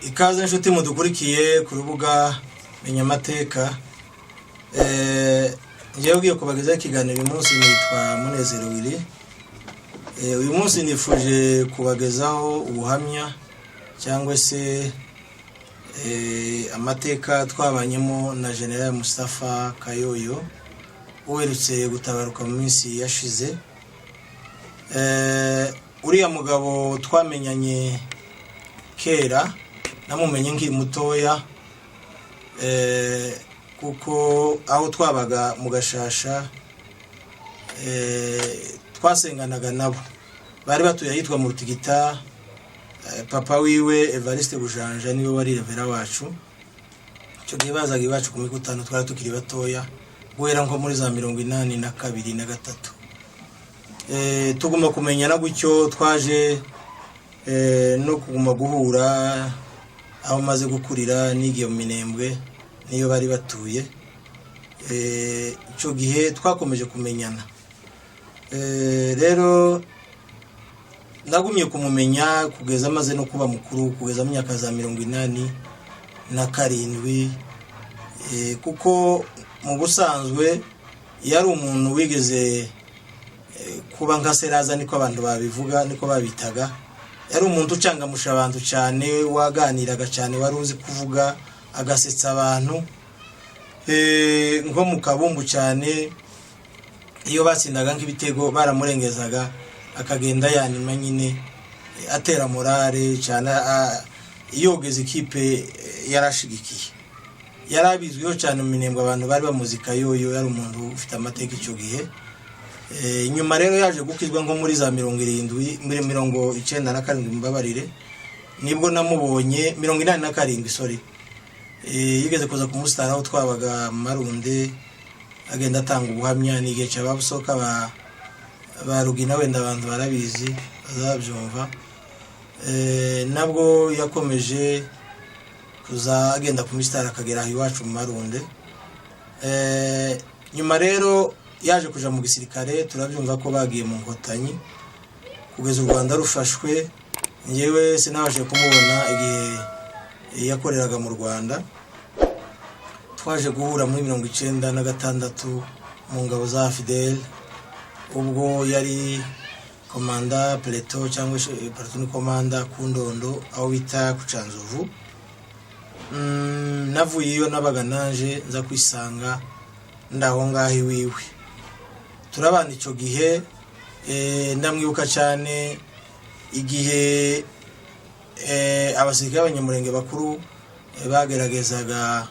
Ikaze inshuti mudukurikiye ku rubuga Menya Amateka. Ngiye ugiye kubagezaho ikiganiro uyu munsi nitwa Munezero Willy. Uyu munsi nifuje kubagezaho ubuhamya cyangwa se amateka twabanyemo na General Mustafa Kayoyo uherutse gutabaruka mu minsi yashize. Uriya mugabo twamenyanye kera, namumenye nkiri mutoya, kuko aho twabaga mu Gashasha twasenganaga nabo. Bari batuye ahitwa mu Rutigita. Papa wiwe Evariste Bujanja niwe wari revera wacu. Cyo gihe bazaga iwacu ku mikutano twari tukiri batoya, guhera nko muri za 82 na 3. Tuguma kumenyana gutyo, twaje no kuguma guhura aho maze gukurira nigiye mu Minembwe niyo bari batuye. Cyo gihe twakomeje kumenyana. Rero nagumye kumumenya kugeza amaze no kuba mukuru, kugeza mu myaka za 87, kuko mu busanzwe yari umuntu wigeze kuba nka Seraza, niko abantu babivuga, niko babitaga. Yari umuntu ucangamusha abantu cyane, waganiraga cyane, wari uzi kuvuga, agasetsa abantu nko mu kabumbu cyane. Iyo batsindaga nk'ibitego baramurengezaga akagenda yanima nyine atera morale cyane. Yogeze ikipe yarashigikiye, yarabizwiho cyane mu Minembwe, abantu bari bamuzika. Yoyo yari umuntu ufite amateka icyo gihe. Nyuma rero yaje gukizwa nko muri za 97 mbabarire, nibwo namubonye 87 sorry. Yigeze kuza kumusitara aho twabaga Marunde, agenda atanga ubuhamya. Ni gihe cyababusoka ba Rugina, wenda abantu barabizi bazabyumva. Nabwo yakomeje kuza agenda kumusitara akagera iwacu mu Marunde. Nyuma rero yaje kuja mu gisirikare, turabyumva ko bagiye mu Nkotanyi kugeza u Rwanda rufashwe. Ngewe sinabashe kumubona igihe yakoreraga mu Rwanda. Twaje guhura muri 96 mu ngabo za Fidel, ubwo yari komanda Pleto cyangwa platoon komanda ku Ndondo aho bita ku Canzovu. Navuye iyo nabaga naje nza kwisanga ndaho ngahi wiwe. Turabana icyo gihe. Ndamwibuka cyane igihe abasirikare b'Abanyamurenge bakuru bageragezaga,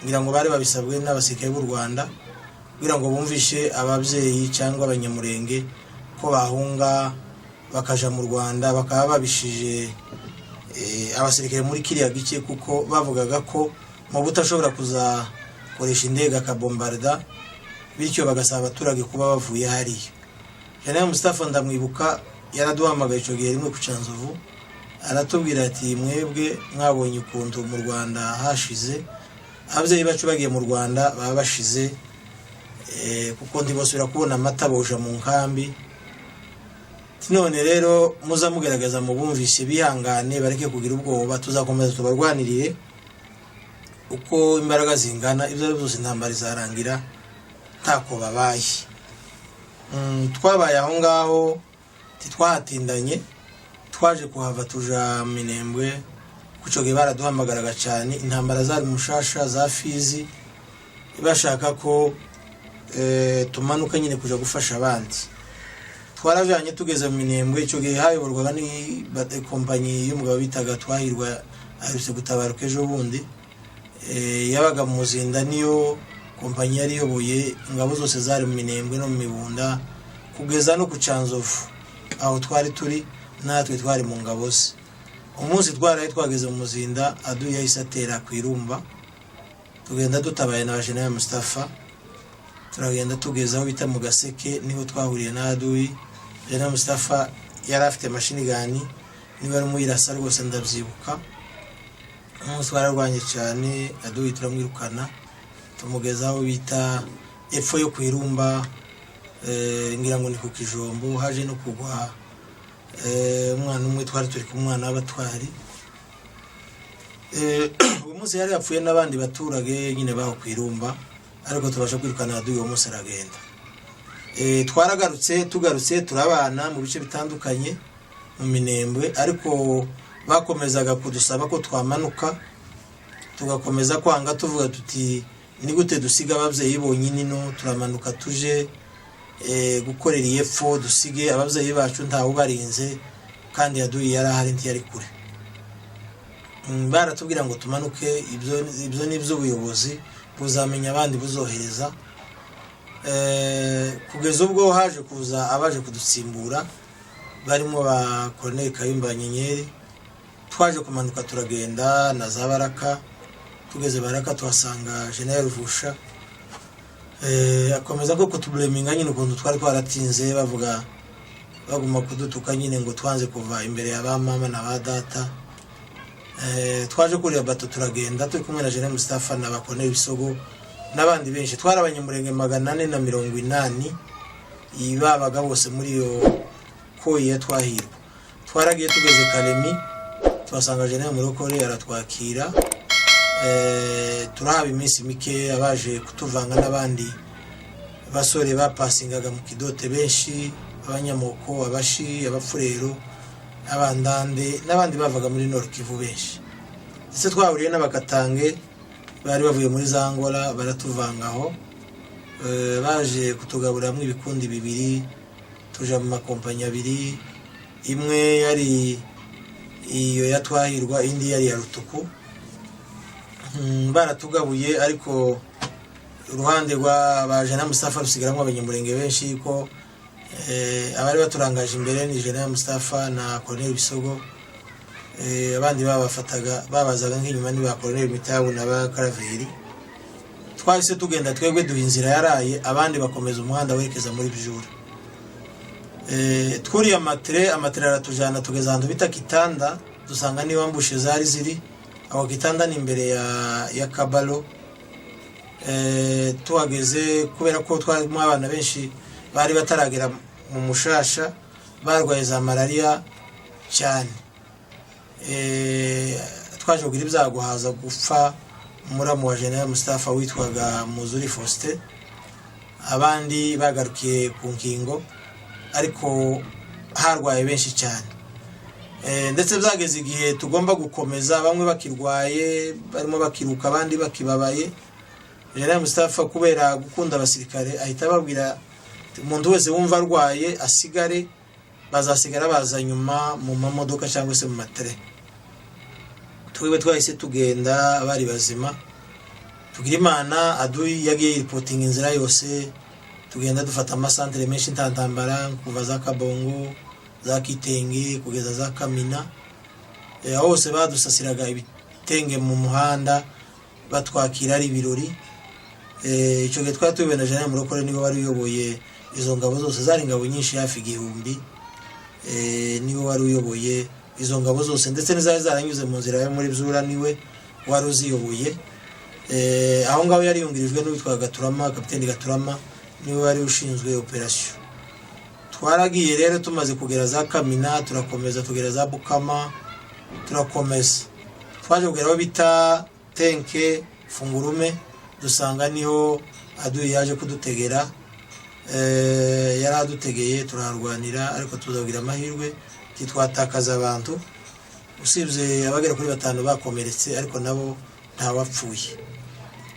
ngira ngo bari babisabwe n'abasirikare b'u Rwanda, kugira ngo bumvishe ababyeyi cyangwa Abanyamurenge ko bahunga bakaja mu Rwanda. Bakaba babishije abasirikare muri kiriya gice, kuko bavugaga ko mu butashobora kuzakoresha indege akabombarda, bityo bagasaba abaturage kuba bavuye hariya. General Mustafa ndamwibuka yaraduhamagaye icyo gihe rimwe ku Canzovu, aratubwira ati mwebwe mwabonye ukuntu mu Rwanda hashize, ababyeyi bacu bagiye mu Rwanda baba bashize, kuko ndibosubira kubona amata boja mu nkambi. None rero muza mugerageza mu bumvishe, bihangane bareke kugira ubwoba, tuzakomeza tubarwanirire uko imbaraga zingana. Ibyo byose intambara izarangira ntako babaye. Twabaye aho ngaho, titwahatindanye, twaje kuhava tuja Minembwe. Kuco gihe baraduhamagaraga cyane, intambara zari Mushasha za Fizi, bashaka ko tumanuka nyine kuja gufasha abandi. Twarajanye tugeze mu Minembwe. Icyo gihe hayoborwaga ni kompanyi y'umugabo bitaga Twahirwa, aherutse gutabaruka ejo bundi. Yabaga mu Muzinda, niyo kompanyi yari yoboye ingabo zose zari mu Minembwe no mu Mibunda kugeza no ku Canzovu aho twari turi, natwe twari mu ngabo ze. Umunsi twageze mu Muzinda, Aduyi yahise atera ku Irumba, tugenda dutabaye na General Mustafa. Turagenda tugeza aho bita mu Gaseke, niho twahuriye na Aduyi. General Mustafa yari afite machine gun, niba ari muyirasa rwose ndabyibuka. Umunsi wararwanye cyane, Aduyi turamwirukana, tumugeza aho bita epfo yo ku Irumba, ngira ngo ni ku Kijombo. Haje no kugwa umwana umwe twari turi ku mwana w'abatwari. uwo munsi yari yapfuye n'abandi baturage nyine baho kwirumba ariko tubasha kwirukana Aduyi uwo munsi aragenda. Tugarutse turabana mu bice bitandukanye mu Minembwe, ariko bakomezaga kudusaba ko twamanuka tugakomeza kwanga tuvuga tuti ni gute dusiga abavyeyi bonyine no turamanuka tuje gukorera yepfo dusige abavyeyi bacu ntawo barinze kandi Aduyi yari ahari ntiyari kure. Baratubwira ngo tumanuke, ibyo nivyo ubuyobozi buzamenya abandi buzohereza. Kugeza ubwo haje kuza abaje kudutsimbura barimo ba Colonel Kayumba Nyenyeri. Twaje kumanuka turagenda na za Baraka, tugeze Baraka tuhasanga General Vusha. Akomeza ko kutubleminga nyine ukuntu twari twaratinze, bavuga baguma kudutuka nyine ngo twanze kuva imbere ya ba mama na ba data. Twaje kuri bato turagenda turi kumwe na General Mustafa na bakone Bisogo n'abandi benshi, twarabanyamurenge 480 ibabaga bose muri yo koye twahirwa. Twaragiye tugeze Kalemi twasanga General Murokore aratwakira. Turahaba iminsi mike, abaje kutuvanga n'abandi basore bapasingaga mu Kidote benshi, abanyamoko, abashi, abafurero, abandande n'abandi bavaga muri Nord Kivu benshi. Ese twahuriye n'abakatange bari bavuye muri Zangola baratuvangaho. Baje kutugaburamwe ibikundi bibiri, tuja mu makompanya abiri, imwe yari iyo yatwahirwa, indi yari ya Rutuku. Baratugabuye ariko uruhande rwa baje na Mustafa rusigaramwe abanyamurenge benshi ko abari baturangaje imbere ni General Mustafa na Colonel Bisogo. Abandi babafataga babazaga nk'inyuma ni ba Colonel Mitabu na ba Karaveri. Twahise tugenda twebwe duhinzira yaraye, abandi bakomeza umuhanda werekeza muri Bijura. Twuri amatre aratujana tugeza ahantu bita Kitanda, dusanga ni wambushe zari ziri aho Kitanda ni imbere ya Kabalo. Tuhageze kubera ko twari mu abana benshi bari bataragera mu mushasha, barwaye za malaria cyane. Twaje kugira ibyago haza gupfa muramu wa General Mustafa witwaga Muzuri Faustin. Abandi bagarukiye ku nkingo ariko harwaye benshi cyane. Ndetse byageze igihe tugomba gukomeza, bamwe bakirwaye barimo bakiruka, abandi bakibabaye. General Mustafa kubera gukunda abasirikare ahita babwira umuntu wese wumva arwaye asigare, bazasigara baza nyuma mu mamodoka cyangwa se mu matre. Twiwe twahise tugenda abari bazima. Tugira Imana Aduyi yagiye reporting inzira yose, tugenda dufata amasantere menshi ntantambara kuva za Kabongo, za Kitenge kugeza za Kamina. Hose badusasiraga ibitenge mu muhanda batwakira ari ibirori. Icyo gihe twari tubena General Murokore niwe wari uyoboye izo ngabo zose, zari ngabo nyinshi hafi 1000. Niwe wari uyoboye izo ngabo zose, ndetse n'izari zaranyuze mu nzira yo muri Byura niwe wari uziyoboye. Aho ngaho yari yungirijwe n'uwitwa Gaturama, Kapiteni Gaturama niwe wari ushinzwe operation. Twaragiye rero tumaze kugera za Kamina, turakomeza tugera za Bukama, turakomeza. Twaje kugera aho bita Tenke Fungurume, dusanga niho Aduyi yaje kudutegera. Yaradutegeye turarwanira ariko tuzagira amahirwe twatakaza abantu, usibye abagera kuri 5 bakomeretse ariko nabo nta wapfuye.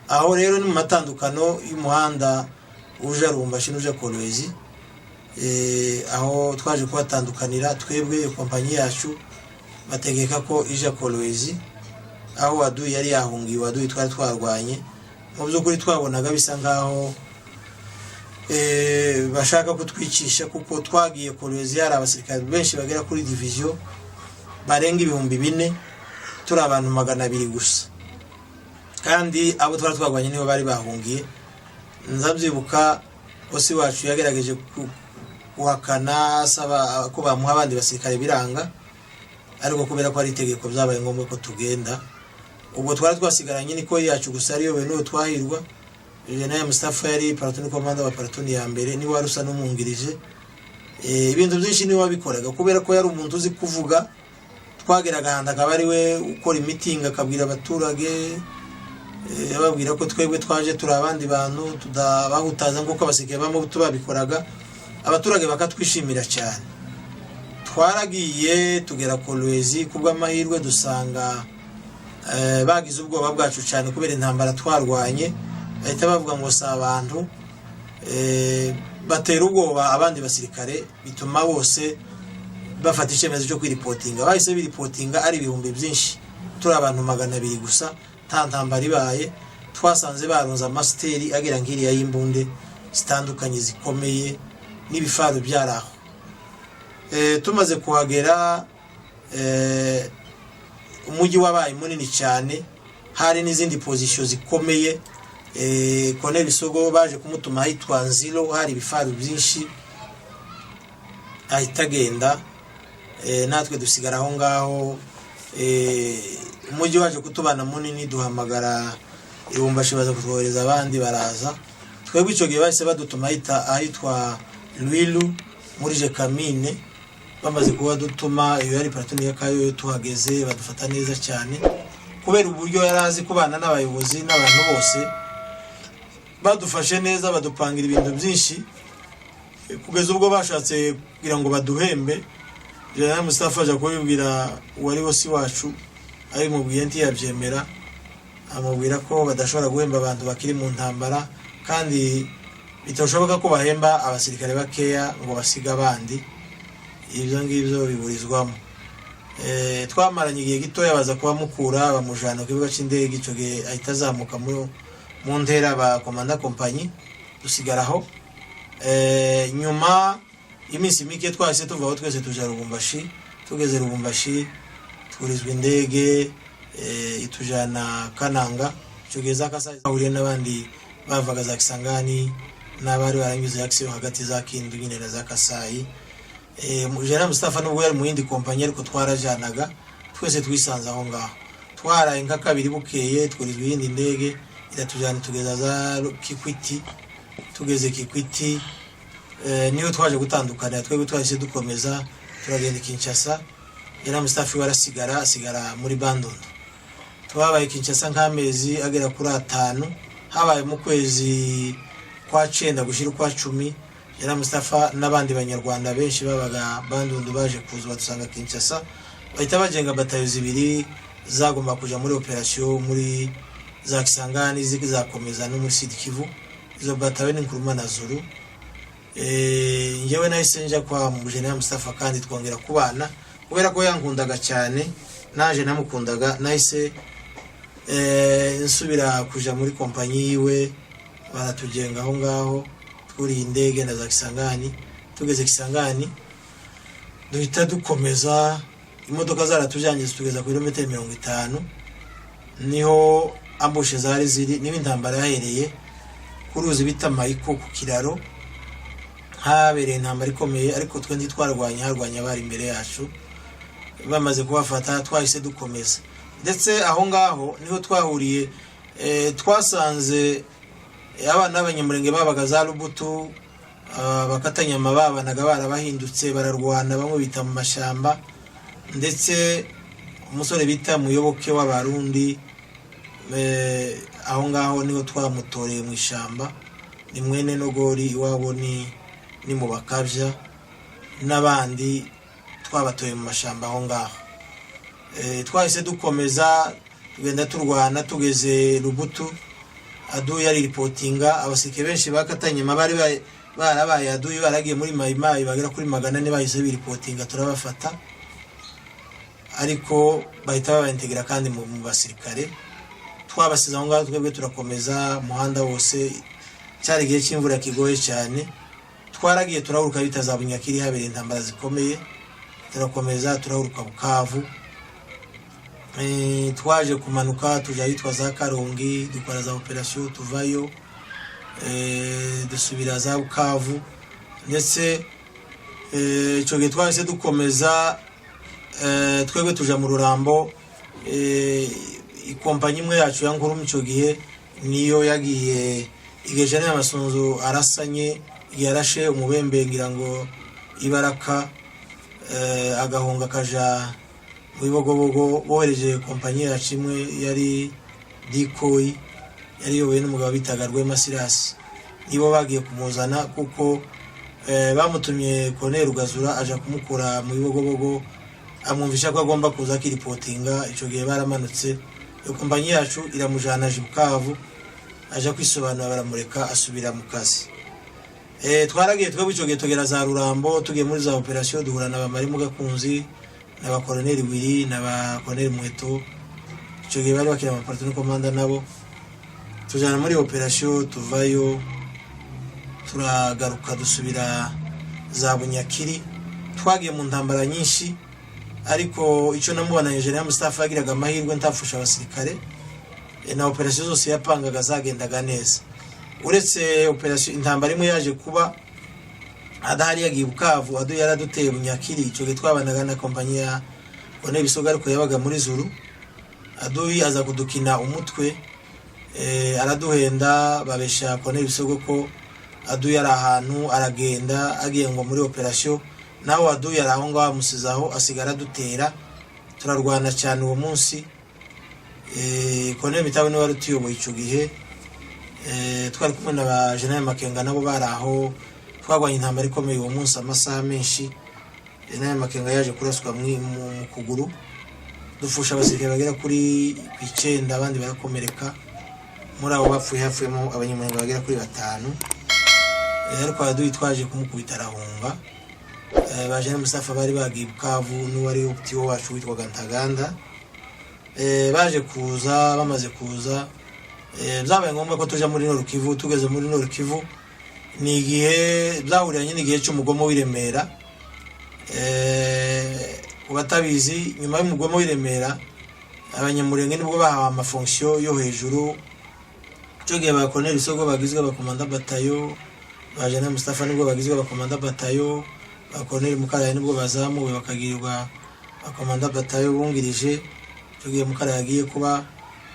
Aho rero ni mu matandukano y'umuhanda uje Rumbashi n'uje Kolwezi. Aho twaje kubatandukanira twebwe kompanyi yacu bategeka ko ije Kolwezi, aho Aduyi yari yahungiwe. Aduyi twari twarwanye, mu by'ukuri twabonaga bisa ngaho bashaka kutwicisha kuko twagiye Kolwezi yari abasirikare benshi bagera kuri division barenga 4,000, turi abantu 200 gusa, kandi abo twari twagwanye nibo bari bahungiye. Nzabyibuka osi wacu yagerageje kuhakana asaba ko bamuha abandi basirikare biranga, ariko kubera ko ari itegeko byabaye ngombwa ko tugenda. Ubwo twari twasigaranye niko yacu gusa ariyo we no twahirwa. General Mustafa yari platoon commander wa platoon ya mbere, ni wari usa n'umungirije. Ibintu byinshi ni wabikoraga kubera ko yari umuntu uzi kuvuga. twagera agahanda akaba ari we ukora imitinga akabwira abaturage babwira ko twebwe twaje turi abandi bantu tudabahutaza nk'uko abasirikare b'amabuto babikoraga, abaturage bakatwishimira cyane. Twaragiye tugera Kolwezi kubw'amahirwe dusanga bagize ubwoba bwacu cyane kubera intambara twarwanye, bahita bavuga ngo si abantu, batera ubwoba abandi basirikare bituma bose bafata icyemezo cyo kwiripotinga. Bahise biripotinga ari ibihumbi byinshi, turi abantu 200 gusa, nta ntambara ibaye. Twasanze barunza amasiteri agera nk'iriya y'imbunde zitandukanye zikomeye n'ibifaru byaraho. Tumaze kuhagera umujyi wabaye munini cyane, hari n'izindi position zikomeye. Colonel Bisogo baje kumutuma ahitwa Nzilo, hari ibifaru byinshi, ahita agenda, natwe dusigara aho ngaho. Umujyi waje kutubana munini, duhamagara Lubumbashi baza kutwohereza abandi baraza. Twebwe icyo gihe bahise badutuma ahitwa Lwilu muri Jekamine. Bamaze kuba dutuma iyo yari paratoni ya Kayo, tuhageze badufata neza cyane kubera uburyo yarazi kubana n'abayobozi n'abantu bose. Badufashe neza, badupangira ibintu byinshi kugeza ubwo bashatse kugira ngo baduhembe. General Mustafa aje kubibwira uwari wose wacu, ari mubwiye ntiyabyemera, amubwira ko badashobora guhemba abantu bakiri mu ntambara kandi bitashoboka ko bahemba abasirikare bakeya ngo basiga abandi. Ibyo ngibyo biburizwamo. Twamaranye igihe gitoya baza kuba mukura bamujana ku kibuga cy'indege. Icyo gihe ahita azamuka mu ntera ba komanda kompanyi, dusigaraho. Nyuma iminsi mike twahise tuvaho twese tuja Lubumbashi. Tugeze Lubumbashi turizwa indege itujana Kananga. Icyo gihe za Kasai ahuriye n'abandi bavaga za Kisangani n'abari baranyuze action hagati za Kindu nyine na za Kasai. General Mustafa nubwo yari mu yindi kompanyi ariko twarajanaga twese twisanze aho ngaho. Twaraye nka 2 bukeye twirizwa yindi ndege iratujana tugeza za Kikwiti. Tugeze Kikwiti niyo twaje gutandukana, twebwe twahise dukomeza turagenda Kinshasa. General Mustafa asigara muri Bandundu. Twabaye Kinshasa nk'amezi agera kuri 5, habaye mu kwezi kwa 9 gushira kwa 10. General Mustafa n'abandi banyarwanda benshi babaga Bandundu baje kuza badusanga Kinshasa, bahita bajenga batayo 2 zagomba kuja muri operation muri za Kisangani zizakomeza no muri Sud Kivu. Izo batayo ni Nkuruma na Zulu. Ngewe nahise nja kwa General Mustafa kandi twongera kubana kubera ko yankundaga cyane, naje namukundaga. Nahise nsubira kuja muri kompanyi yiwe, baratugenga aho ngaho kuri indege na za Kisangani. Tugeze Kisangani duhita dukomeza, imodoka zaratujanye tugeza ku kilometero 50. Niho ambushe zari ziri, niba intambara yahereye kuruzi bita Mayiko ku kiraro. Habereye intambara ikomeye ariko twe harwanya bari imbere yacu. Bamaze kubafata twahise dukomeza, ndetse aho ngaho niho twahuriye. Twasanze abana b'abanyamurenge babaga za Lubutu, bakatanya amababa naga barabahindutse bararwana, bamwe bita mu mashamba. Ndetse umusore bita Muyoboke w'Abarundi, aho ngaho niho twamutoreye mu ishamba. Ni mwene Nogori iwabo ni mu Bakabya, n'abandi twabatoye mu mashamba aho ngaho. Twahise dukomeza tugenda turwana. Tugeze Lubutu Adu yari reportinga, abasirikare benshi bakatanye amabari barabaye Adu baragiye muri Mayimayi bagera kuri 400 bahise biripotinga turabafata, ariko bahita babaintegra kandi mu basirikare. Twabasize aho ngaho twebwe turakomeza umuhanda wose. Cyari gihe cy'imvura kigoye cyane, twaragiye turahuruka bitaza Bunyakiri habere intambara zikomeye. Turakomeza turahuruka Bukavu. Twaje kumanuka tuja yitwa za Karongi, dukora za operation tuvayo, dusubira za Bukavu. Ndetse icyo gihe twahise dukomeza, twebwe tuja mu Rurambo. Ikompanyi imwe yacu ya Nkuru icyo gihe niyo yagiye igejana y'amasunzu arasanye, yarashe umubembe ngira ngo Ibaraka, agahunga kaja mu Bibogobogo bohereje kompanyi yacu imwe yari Dikoyi yari yobowe n'umugabo bitaga Rwema Silas, nibo bagiye kumuzana kuko bamutumye Colonel Rugazura aja kumukura mu Bibogobogo, amwumvisha ko agomba kuza kiripotinga. Ico gihe baramanutse, iyo kompanyi yacu iramujana Bukavu, aja kwisobanura baramureka asubira mu kazi. Twaragiye twebwe ico gihe tugera za Rurambo, tugiye muri za operation duhura na bamari mu Gakunzi n'aba Colonel Wili n'aba Colonel Mweto. Ico gihe bari bakira ama partenaire commanda nabo, tujana muri operation, tuvayo turagaruka dusubira za Bunyakiri. Twagiye mu ntambara nyinshi, ariko ico namubona General Mustafa agiraga amahirwe ntafusha abasirikare, na operation zose yapangaga zagendaga neza. Uretse operation intambara imwe yaje kuba adahari yagiye Bukavu, adu yaraduteye Bunyakiri. Ico gihe twabanaga na kompanyi ya Colonel Bisoga ariko yabaga muri Zuru. Adu aza kudukina umutwe, araduhenda babesha Colonel Bisogo ko adu yari ahantu aragenda agiye ngo muri operation, naho adu yari aho ngaho amusizaho asigara dutera. Turarwana cyane uwo munsi. Colonel Mitawe ni wari tuyoboye ico gihe, twari kumwe na ba General Makenga nabo bari aho. Twagwanye intambara ikomeye uwo munsi amasaha menshi. General Makenga yaje kuraswa mu kuguru, dufusha abasirikare bagera kuri 9, abandi barakomereka. Muri abo bapfuye hafuyemo abanyamurenge bagera kuri 5. Ariko adu twaje kumukubita arahunga. Ba General Mustafa bari bagiye Bukavu n'uwari optiwo wacu witwaga Ntaganda. Baje kuza, bamaze kuza byabaye ngombwa ko tuja muri Nord Kivu. Tugeze muri Nord Kivu ni igihe byahuranye n'igihe cy'umugomo w'Iremera. Ubatabizi nyuma y'umugomo w'Iremera abanyamurenge nibwo bahawe amafonction yo hejuru. Cyo gihe ba Colonel Bisogo bagizwe abakomanda batayo, ba General Mustafa nibwo bagizwe abakomanda batayo, ba Colonel Mukara nibwo bazamuwe bakagirirwa abakomanda batayo bungirije. Cyo gihe Mukara yagiye kuba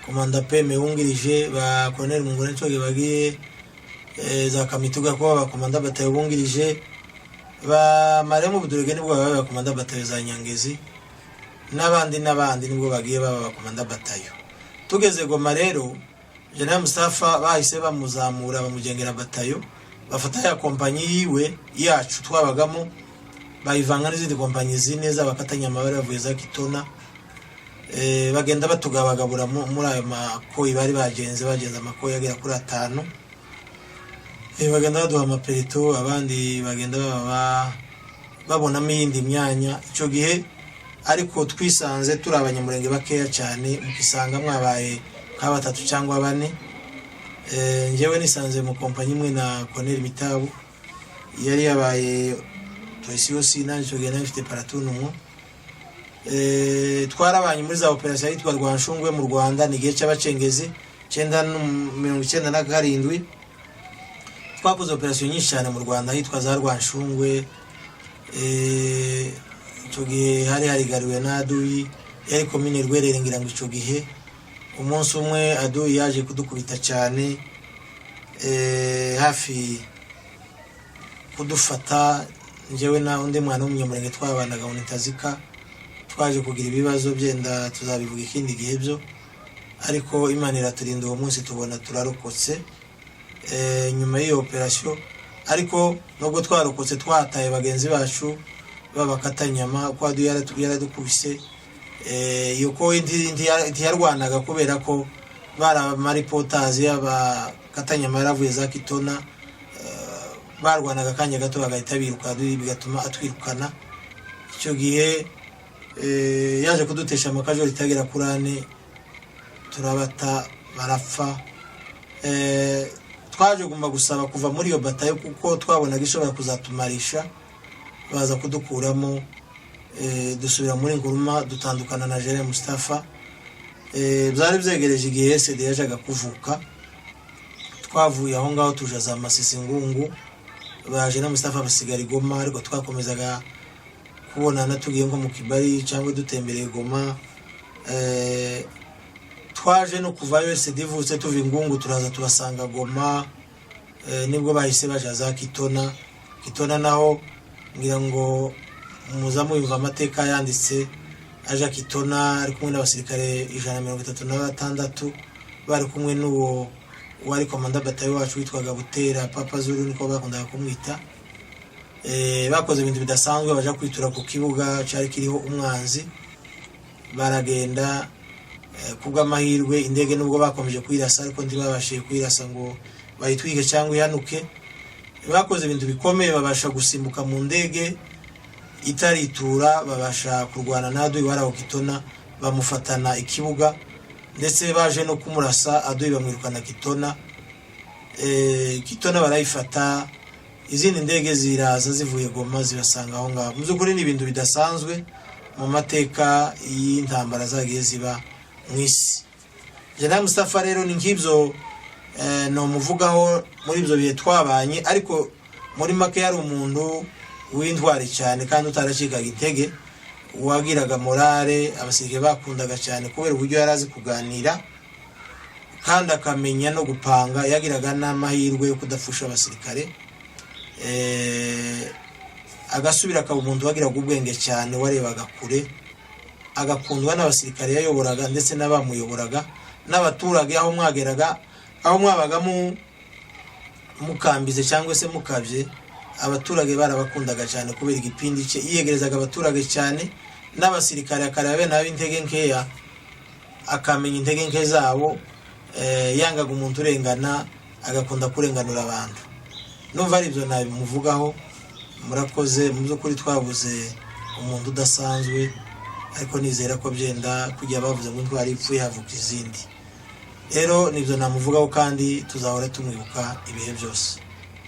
komanda PM wungirije, ba Colonel Mungore cyo gihe bagiye za Kamituga kuba abakomanda batayo bungirije, ba Maremu Budurege nibwo babaye abakomanda batayo za Nyangezi, n'abandi nibwo bagiye baba abakomanda batayo. Tugeze Goma rero General Mustafa bahise bamuzamura bamugengera batayo, bafata ya kompanyi yiwe yacu twabagamo bayivanga n'izindi kompanyi zine z'abakatanya amabare bavuye za Kitona. Bagenda batugabagabura muri ayo makoyi bari bagenze amakoyi agera kuri 5. Bagenda baduha amaperito, abandi bagenda babonamo iyindi myanya. Ico gihe ariko twisanze turi abanyamurenge bakeya cyane, mukisanga mwabaye nka 3 cyangwa 4. Njewe nisanze mu kompanyi imwe na Colonel Mitabu yari yabaye Toysiosi, nanje ico gihe nafite paratunumwe. Twarabanye muri za operation yitwa Rwanshungwe mu Rwanda nigihe cy'abacengezi 1997. Twakoze operation nyinshi cyane mu Rwanda hitwa za Rwanshungwe. Ico gihe hari gariwe na Aduyi yari komine Rwerere, ngira ngo ico gihe umunsi umwe Aduyi yaje kudukubita cyane, hafi kudufata. Njewe na undi mwana w'umunyamurenge twabanaga mu Ntazika, twaje kugira ibibazo byenda tuzabivuga ikindi gihe byo, ariko Imana iraturinda uwo munsi tubona turarokotse nyuma y'iyo operation. Ariko nubwo twarokotse twataye bagenzi bacu babakatanyama kwa du yaradukubise. Iyo ko ntiyarwanaga kubera ko bara maripotazi y'abakatanyama yaravuye za Kitona, barwanaga kanya gato bagahita biruka, bigatuma atwirukana. Icyo gihe yaje kudutesha amakajo litagera kurane, turabata barapfa. Twaje guma gusaba kuva muri iyo batayo kuko twabonaga ishobora kuzatumarisha, baza kudukuramo. Dusubira muri Nguruma dutandukana na General Mustafa. Byari byegereje igihe SD yajaga kuvuka. Twavuye aho ngaho tuja za Masisi Ngungu, ba General Mustafa basigara Goma, ariko twakomezaga kubonana tugiye nko mu Kibali cyangwa dutembereye Goma. Twaje no kuvayo SD vutse tuvi Ngungu turaza tubasanga Goma. Nibwo bahise baja za Kitona naho ngira ngo muzamu yumva amateka yanditse aja Kitona ari kumwe n'abasirikare 136 bari kumwe n'uwo wari komanda batayo wacu witwaga Butera Papa Zulu niko bakundaga kumwita. Bakoze ibintu bidasanzwe baja kwitura ku kibuga cyari kiriho umwanzi, baragenda kubw'amahirwe indege nubwo bakomeje kwirasa ariko ntibabashije kwirasa ngo bayitwike cyangwa ihanuke. Bakoze ibintu bikomeye, babasha gusimbuka mu ndege itaritura, babasha kurwana na Adui waraho Kitona, bamufatana ikibuga ndetse baje no kumurasa Adui bamwirukana Kitona. Kitona barayifata, izindi ndege ziraza zivuye Goma zibasanga aho ngaho. Mu by'ukuri ni ibintu bidasanzwe mu mateka y'intambara zagiye ziba mwisi. General Mustafa rero ni nk'ibyo no muvugaho muri ibyo bihe twabanye, ariko muri make yari umuntu w'intwari cyane kandi utaracikaga intege, wagiraga morale, abasirikare bakundaga cyane kubera uburyo yarazi kuganira kandi akamenya no gupanga. Yagiraga n'amahirwe yo kudafusha abasirikare, agasubira akaba umuntu wagiraga ubwenge cyane, warebaga kure, agakundwa n'abasirikare yayoboraga ndetse n'abamuyoboraga n'abaturage aho mwageraga, aho mwabaga mukambize cyangwa se mukabye, abaturage barabakundaga cyane kubera igipindi cye. Yiyegerezaga abaturage cyane, n'abasirikare akareba bene ab'intege nkeya akamenya intege nke zabo, yangaga umuntu urengana, agakunda kurenganura abantu. Numva ari ibyo nabimuvugaho. Murakoze, mu by'ukuri twabuze umuntu udasanzwe, ariko nizera ko byenda kujya bavuze ngo ntwari ipfuye havuka izindi. Rero nibyo namuvugaho kandi tuzahora tumwibuka ibihe byose.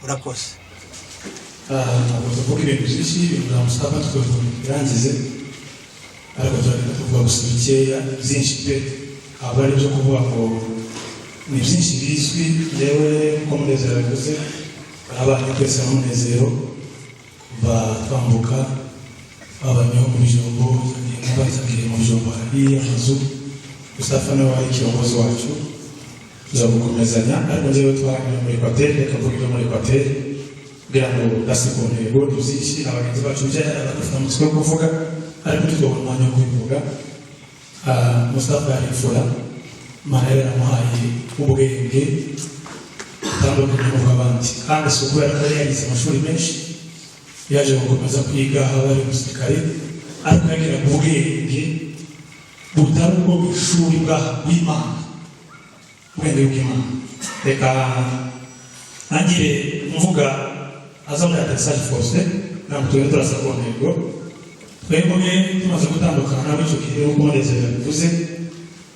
Murakoze. Tuvuga ibintu byinshi ibintu Mustafa tubirangize, ariko turagenda tuvuga gusa bikeya, byinshi pe aba ari byo kuvuga ngo ni byinshi bizwi. Yewe ko Munezero yavuze abanye twese n'umunezero batwambuka abanyeho mu bijombo, bazagiye mu bijombo hari amazu. Mustafa nawe ari kirongozi wacu, tuzagukomezanya, ariko njyewe twahanyura muri Equateur, reka mvuge muri Equateur kugira ngo dasiku ntego tuzishi abagenzi bacu byari abadufite umutwe wo kuvuga, ariko tugomba umwanya wo kubivuga. Mustafa yarifura, Imana yaramuhaye ubwenge butandukanye n'ubw'abandi, kandi si ukubera ko yari yagize amashuri menshi, yaje gukomeza kwiga haba ari umusirikare, ariko yagiraga ubwenge butari ubwo bw'ishuri bw'Imana, ubwenge bw'Imana. Reka ntangire mvuga aza muri atesage force, ntabwo tuba turasa ku ntego. Twebwe tumaze gutandukana nabo icyo gihe uko Munezero yabivuze,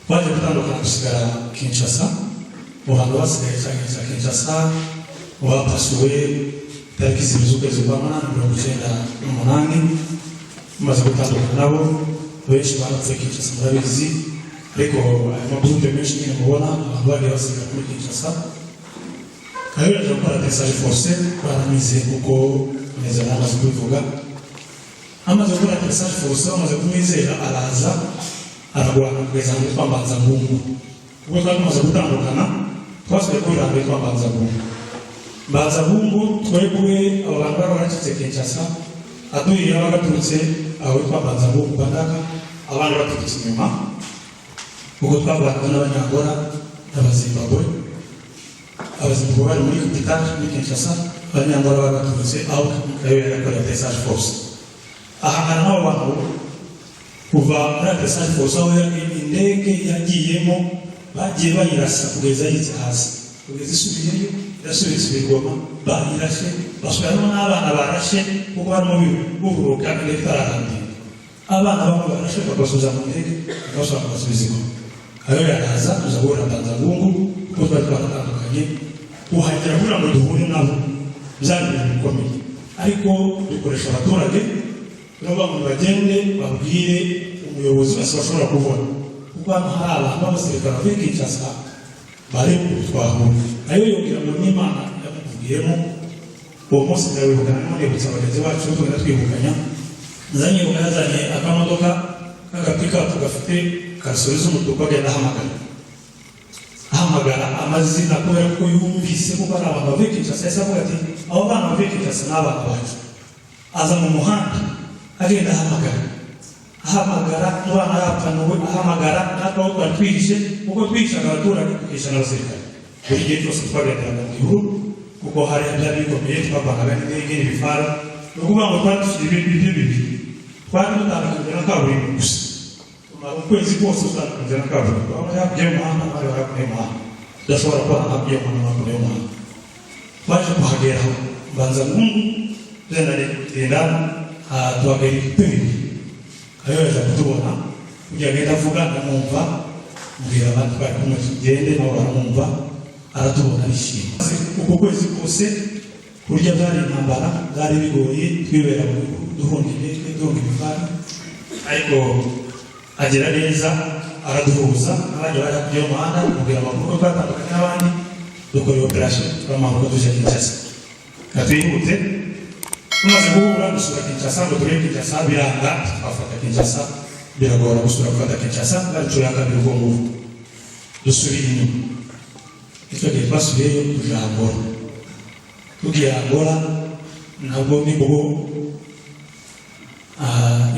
twaje gutandukana dusigara Kinshasa. Mu bantu basigaye cyane cya Kinshasa bapasuwe tariki z'ukwezi kwa Munani 1998. Tumaze gutandukana nabo, benshi barapfuye Kinshasa murabizi, ariko ayo magurupe menshi nyine mubona abantu bagiye basigara muri Kinshasa. Kayo yaje gukora atesage force, baramize kuko Munezero amaze kubivuga. Amaze gukora atesage force, amaze kumwizera, araza aragwana kugeza ngo twambanza Ngungu. Ubwo twamaze gutandukana, twasubiye kwiranga twambanza Ngungu. Mbanza Ngungu twebwe abantu bari baracitse Kinshasa, Adui yabaturutse aho twambanza Ngungu bandaka, abandi baturutse inyuma. Ubwo twabanaga n'Abanyangora n'Abazimbabwe. Abazimbabwe bari muri kapitali muri Kinshasa, Abanyangora bari baturutse aho Kayo yarakora atesage force. Ahangana n'abo bantu kuva muri atesage force, aho indege yagiyemo bagiye bayirasa kugeza yize hasi, kugeza isubiyeyo irasubira Goma, bayirashe basubiramo n'abana barashe kuko barimo buburuka indege itararangira. Abana bamwe barashe bagasubiza mu ndege, bagasubiza Goma. Kayo yaraza tuza guhura Mbanza Ngungu, kuko twari twaratandukanye, uhagera kugira ngo duhure nabo byari ibintu bikomeye, ariko dukoresha abaturage n'abo bantu bagende babwire umuyobozi wese bashobora kubona, kuko hano hari abantu b'abasirikare bavuye Kinshasa bari kutwahura. Nayo yongera ngo n'Imana yamuvugiyemo uwo munsi ndawibukana, n'ibutsa abagenzi bacu tugenda twibukanya. Nzanye yazanye akamodoka k'agapikapu gafite kasori z'umutuku, agenda ahamagara amazina kubera ko yumvise kuko ari abantu bavuye Kinshasa. Yahise avuga ati abo bana bavuye Kinshasa ni abana bacu. Aza mu muhanda agenda ahamagara n'abana yapanuwe ahamagara n'akaho twatwishe kuko twishaga abaturage tukisha n'abasirikare buri gihe cyose twagenderaga mu gihugu kuko hari byari bikomeye twavanaga n'indege n'ibifara ni ukuvuga ngo twadushyira ibyo bibiri twari dutandukanye na kaburimbo gusa tumara ukwezi kose dutandukanye na kaburimbo aho yakugiye mu muhanda abandi barakugiye mu muhanda tudashobora kuba hakugiye mu muhanda bakugiye mu muhanda twaje kuhageraho mbanza mungu tugenda kugenda tuhagera ibipimo ayoza kutubona kugira ngo avuga ndamwumva mbwira abantu bari kumwe tugende nabo baramwumva aratubona bishimye uko kwezi kose kurya byari intambara byari bigoye twibera mu duhungiye duhunga ibivana ariko agera neza araduhuza abandi bari kujya mu muhanda kugira ngo amakuru twatandukanye n'abandi dukora operation twamanuka tujya Kinshasa katwihute tumaze guhura dusura Kinshasa ngo turebe Kinshasa biranga twafata Kinshasa biragora gusura gufata Kinshasa kandi turangabira ubwo ngubu dusubira inyuma icyo gihe twasubiyeyo tujya Angola tugiye Angola ntabwo ni ngo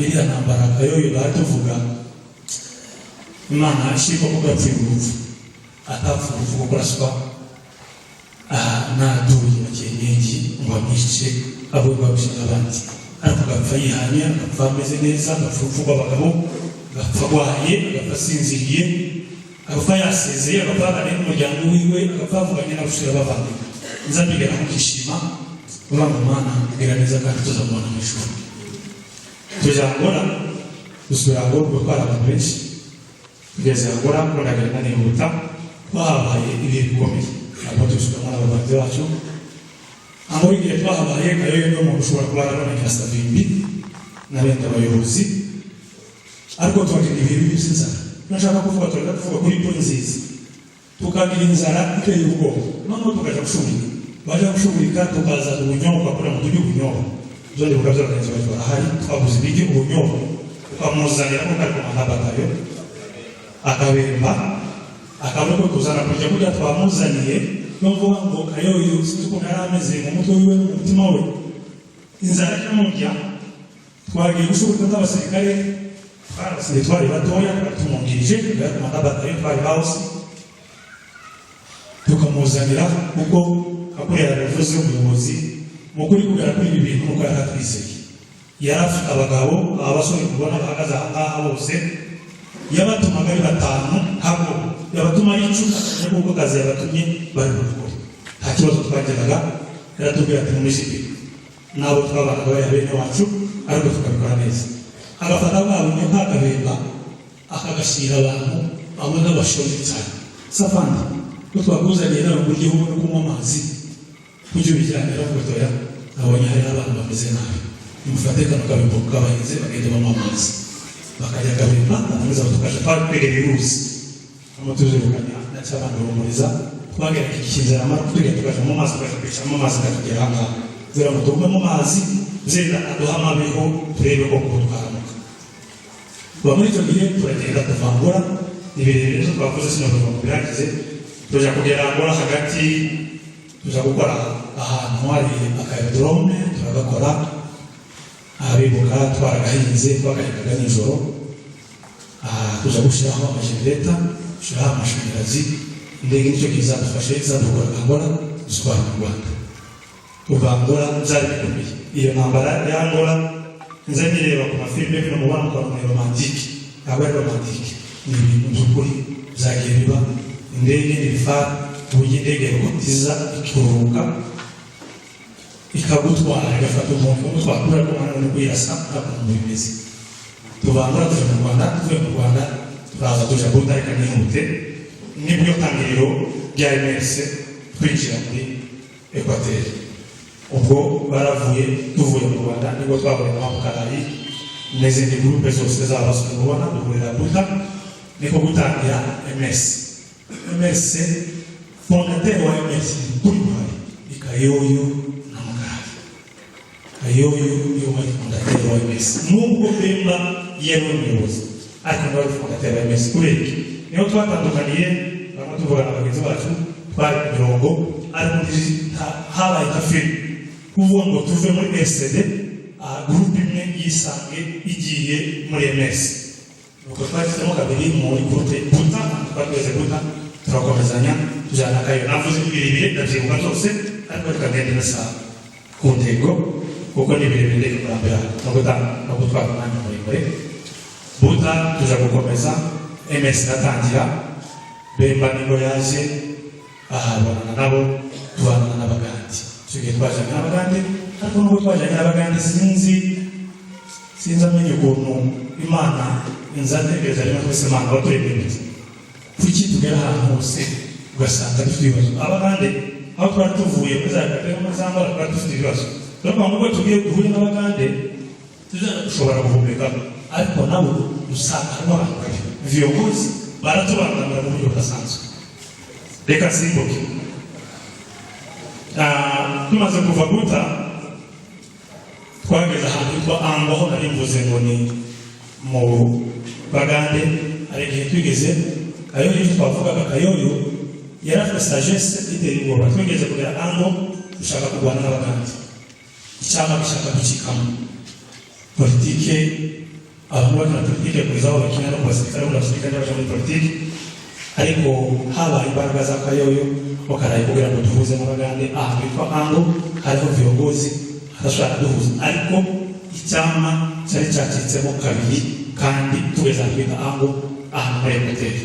iriya ntambara kayoyo batuvuga Imana ishimwe ko yapfuye urupfu atapfa urupfu kuko araswa naduye bakenyengi ngo amwice abo babishinga abandi ariko agapfa yihanye agapfa ameze neza agapfa urupfu rw'abagabo agapfa arwaye agapfa asinziriye agapfa yasezeye agapfa aganira n'umuryango wiwe agapfa avuganye n'abasore b'abavandimwe nza mbigera mukishima uba mu Mana mbwira neza kandi tuzamubona mu ishuri tujya Angola dusubira Angola kuko twari abantu benshi tugeze Angola ndagenda nihuta twahabaye ibihe bikomeye abo dusubiramo n'ababanzi bacu aho igihe twahabaye kayoyo niyo muntu ushobora kuba yaraboneka Savimbi n'abandi abayobozi ariko twagira ibihe by'inzara nashaka kuvuga kuri poni nziza tukagira inzara iteye ubwoba noneho tukaja gushumika baje gushumika tukazana ubunyobwa kuri mu tujye ubunyobwa zone bukabyaragenze bari barahari twabuze ibiryo ubunyobwa tukamuzanira ko kari ku mahaba akabemba akavuga kuzana kujya kujya twamuzaniye no mvuga ngo kayoyo situko narameze mu mutwe wiwe n'umutima we inzara y'umurya twagiye gushubika n'abasirikare twari batoya tumungirije ku mahaba twari bawusi tukamuzanira kuko akorera revuze umuyobozi mukuri kugera kuri ibi bintu nuko yaratwiseye yarafite abagabo abasore kubona bahagaze aha bose yabatumaga ari batanu ntabwo yabatuma ari 10 kuko kazi yabatumye bari gukora nta kibazo twageraga yaratubwira ati mumishipi nabo twabana baya bene wacu ariko tukabikora neza agafata babo nk'akabemba akagashira abantu abo n'abashonje cyane safandi ko twakuzaniye nawe mu gihugu no kunywa amazi kujya bijyanira kutoya abonye hari abantu bameze nabi mufate kano kabembo kabahize bagende banywa amazi bakajya kabemba akomeza tukaje twakwegereye uruzi amutuzerukanya n'abantu rumuriza twagera ikinzara amara tugiye tukaje mu mazi tukaje mu mazi katugera hanga zera mutume mu mazi zera aduha amabeho turebe ko kutwaramuka muri icyo gihe turagenda tuvangura ibirere twakoze sinavuga ngo biragize tuja kugera Angola hagati tuja gukora ahantu hari akayadrame turagakora abibuka twaragahinze twagahingaga nijoro tuja gushiraho amajenereta gushiraho amashanyarazi indege nicyo kizadufashe izadukora Angola dusubira mu Rwanda kuva Angola byari bikomeye iyo ntambara ya Angola nza nireba ku mafilime bino mubana kwa romantike aba romantike ni ibintu by'ukuri byagiye biba indege n'ibifara uburyo indege iza ikururuka ikagutwara igafata umuntu umutwara ko hano no kwirasa ntabwo bimeze tubangura tuve mu Rwanda turaza tuja gutarika n'ihute nibyo tangiriro rya MS twinjira muri Equateur ubwo tuvuye mu Rwanda nibwo twabonye amukarayi n'izindi groupe zose z'abasore ubona duhurira buta niko gutangira MS fondateur wa MS kuri bari ikayoyo na Mugarayi kayoyo yo wari fondateur wa MS nubwo Bemba yari umuyobozi ariko nawe fondateur wa MS kureki niyo twatandukaniye bamwe tuvuga n'abagenzi bacu twari ku mirongo ariko habaye kafiri kuvuga ngo tuve muri RCD groupe imwe yisange igiye muri MS nuko twashyizemo kabiri muri groupe buta twageze buta turakomezanya tujyana kayo navuze ibirebire ndabyibuka byose ariko tukagenda neza ku ntego kuko ni birebire kurambira no gutwara umwanya muremure buta tuza gukomeza MS natangira Bemba nibo yaje ahabana nabo tubana n'abagandi tugiye twajanye n'abagandi ariko nubwo twajanye n'abagandi sinzi amenye ukuntu Imana inzategereza rimwe twese Imana waturebeye kuki tugera ahantu hose ugasanga dufite ibibazo abagande aho twari tuvuye kuzagera mu zambara twari dufite ibibazo rero ngo tugiye guhura n'abagande tuzashobora guhumeka ariko nabo usanga harimo abantu viongozi baratubangamira mu buryo budasanzwe reka simbuke tumaze kuva guta twageze ahantu hitwa Ango aho nari mvuze ngo ni mu bagande ari igihe twigeze Kayoyo twavugaga Kayoyo yarafite sagesse iteye ubwoba twigeze kugera Ango dushaka kurwana n'abagande icyama gishaka gucikamo politike abantu bakora politike kuzaho bakina no kubasirikare n'abasirikare baje muri politike ariko habaye imbaraga za Kayoyo bakaraye kugira ngo duhuze n'abagande bitwa Ango hariho viongozi arashaka duhuza ariko icyama cyari cyacitsemo kabiri kandi tugeza kwita Ango muri hoteli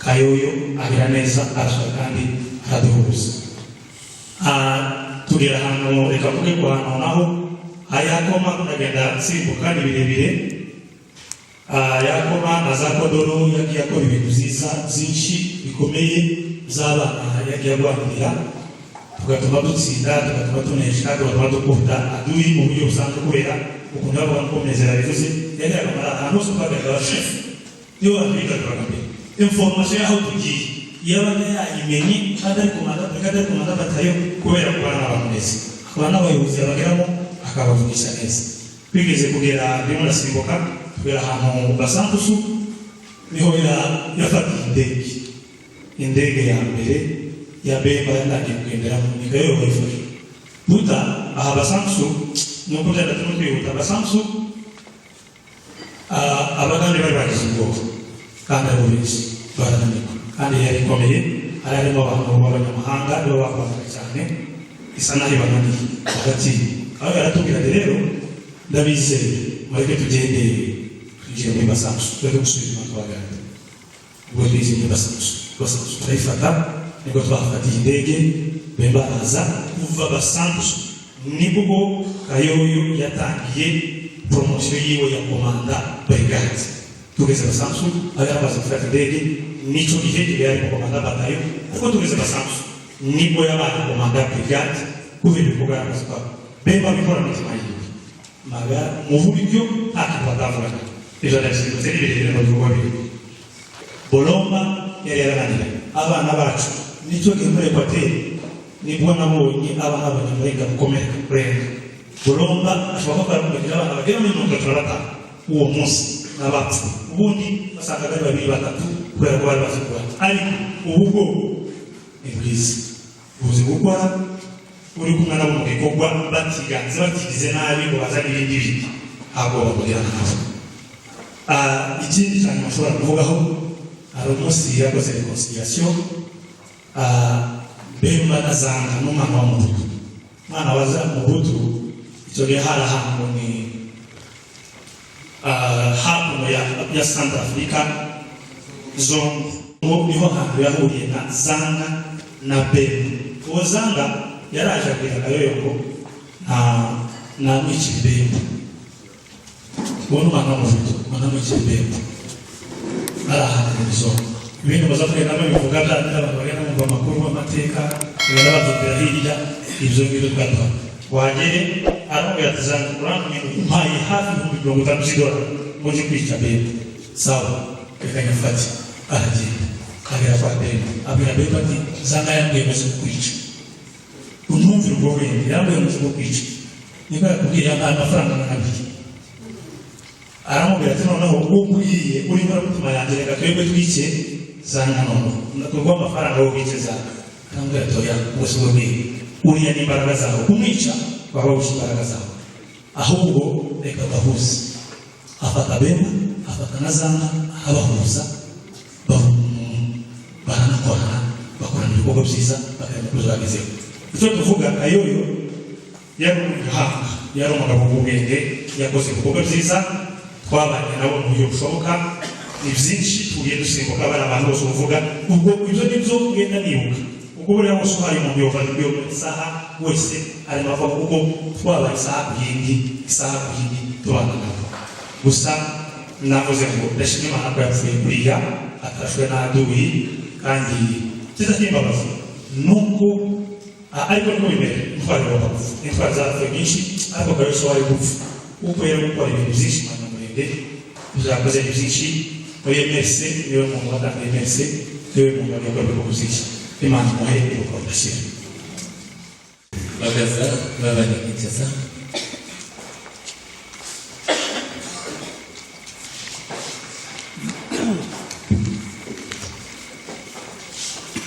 Kayoyo agira neza arashaka kandi araduhuza tugera hano reka kuge ko hano naho ayakoma kunagenda simbuka ni birebire yakoma azakodoro yagiye akora ibintu byinshi bikomeye z'abana yagiye agwanira tugatuma dutsinda tugatuma tunesha tugatuma dukunda adui mu buryo busanzwe kubera ukunda abantu komezera bivuze yari akamara ahantu hose twagaragara chef niyo wabika turagambe information yaho tugiye yabane yayimenye kandi ari kumanda batayo kubera kubana n'abantu neza abana bayobozi bageramo akabavugisha neza bigeze kugera rimwe nasimbuka kugera ahantu basankusu niho yafata indege ya mbere ya Bemba yatangiye kugendera mu Kayoyo bayifashe buta aha basankusu nuko byatuma kwihuta basankusu abagande bari bagize ubwoba kandi abo benshi barananirwa kandi yari ikomeye harimo abantu b'abanyamahanga nibo bakoraga cyane isa naho bananiye hagati aho yaratubwira rero ndabizeye mureke tugende tujye muri basankusu tujye gusubira mu bagande ubwo twize muri basankusu turayifata nibwo twafatiye indege Bemba araza kuva basankusu nibwo Kayoyo yatangiye promotion yiwe ya komanda brigade tugeze basankusu agarabaza gufata indege nico gihe yari komanda batayo kuko tugeze basankusu nibwo yabaye komanda brigade kubera ibikorwa Bemba bikora mutima yiwe maga mu buryo akabadavuga ejo ndashyize ibirere mu bikorwa bye Bolomba yari yarananiye abana bacu nico gihe muri Equateur nibwo nabonye abana b'abanyamurenge gukomera kurenga Bolomba ashobora kugira abana bagera muri 35 uwo munsi n'abapfu ubundi basanga ari babiri batatu kubera ko bari bazikora ariko ubwo ni bwiza uzi gukora uri kumwe nabo mu gikorwa batigize nabi ngo bazane ibindi bintu ntabwo bakugira nabo ikindi cyane bashobora kuvugaho hari umunsi yakoze reconciliation Bemba nazanga n'umwana wa Muhutu umwana waza Muhutu icyo gihe hari ahantu ni hakuno ya Central Africa zongo niho hantu yahuriye na Zanga na Bemba uwo Zanga yaraje kwita Kayoyo ngo na mwiki Bemba uwo n'umwana wa Muhutu umwana mwiki Bemba arahantu zongo ibintu bazafite nabo bivuga by'abantu bagenda mu makuru y'amateka y'abazobera hirya ibyo ngibyo twatwa wagere arambwira ati Zanga uramye mpaye hafi $50 muje kwica Bemba sawa reka nyafati aragenda kagera kwa Bemba abwira Bemba ati Zanga yambwiye maze kukwica unumvira ubwo wende yambwiye maze kukwica niko yakubwiye amafaranga n'abiri aramubwira ati noneho ubwo ugiye uri muri mutima yanjye reka twebwe twice Zanga noneho natugwa amafaranga yo kwica Zanga arambwira ati oya ubwo uriya n'imbaraga zawe kumwica waba wishe imbaraga zawe ahubwo reka bahuze afata bema afata nazana abahuza baranakorana bakorana ibikorwa byiza bakajya kuzagezeho icyo tuvuga Kayoyo yari umuhanga yari umugabo w'ubwenge yakoze ibikorwa byiza twabanye nabo mu buryo bushoboka ni byinshi tugiye dusimbuka bari abantu bose uvuga ubwo ibyo nibyo ngenda nibuka ubwo buriya bose uhaye umuntu yova ibyo isaha wese arimo avuga kuko twabaye isaha ku yindi tubana nabo gusa navuze ngo ndashima Imana ko yapfuye kuriya atashwe n'aduyi kandi kizakimbabaza nuko ariko niko bimera intwari y'abapfu intwari zapfuye nyinshi ariko Kayoyo wari gupfa uko yari gukora ibintu byinshi Mana murende uzakoze byinshi muri MRC niwe mu mwaka wa MRC niwe mu mwaka wa opposition Imana muhe ubukondashira bagaza babanyikeza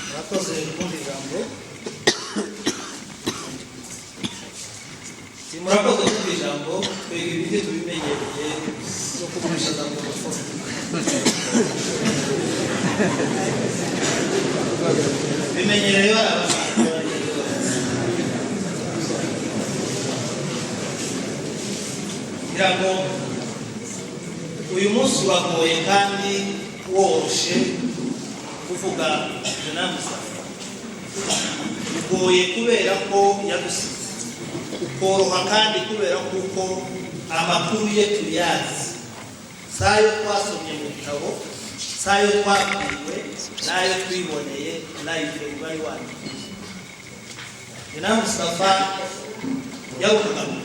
Murakoze kumva ijambo murakoze kumva ijambo twebwe ibindi tubimenyereye no kugurisha za mikrofone bimenyereye kugira ngo uyu munsi wagoye kandi woroshe kuvuga Jean Moustapha bigoye kubera ko yagusize ukoroha kandi kubera kuko amakuru ye tuyazi sayo twasomye mu bitabo sayo twabwiwe nayo twiboneye live bari wandi Jean Moustapha yavugaga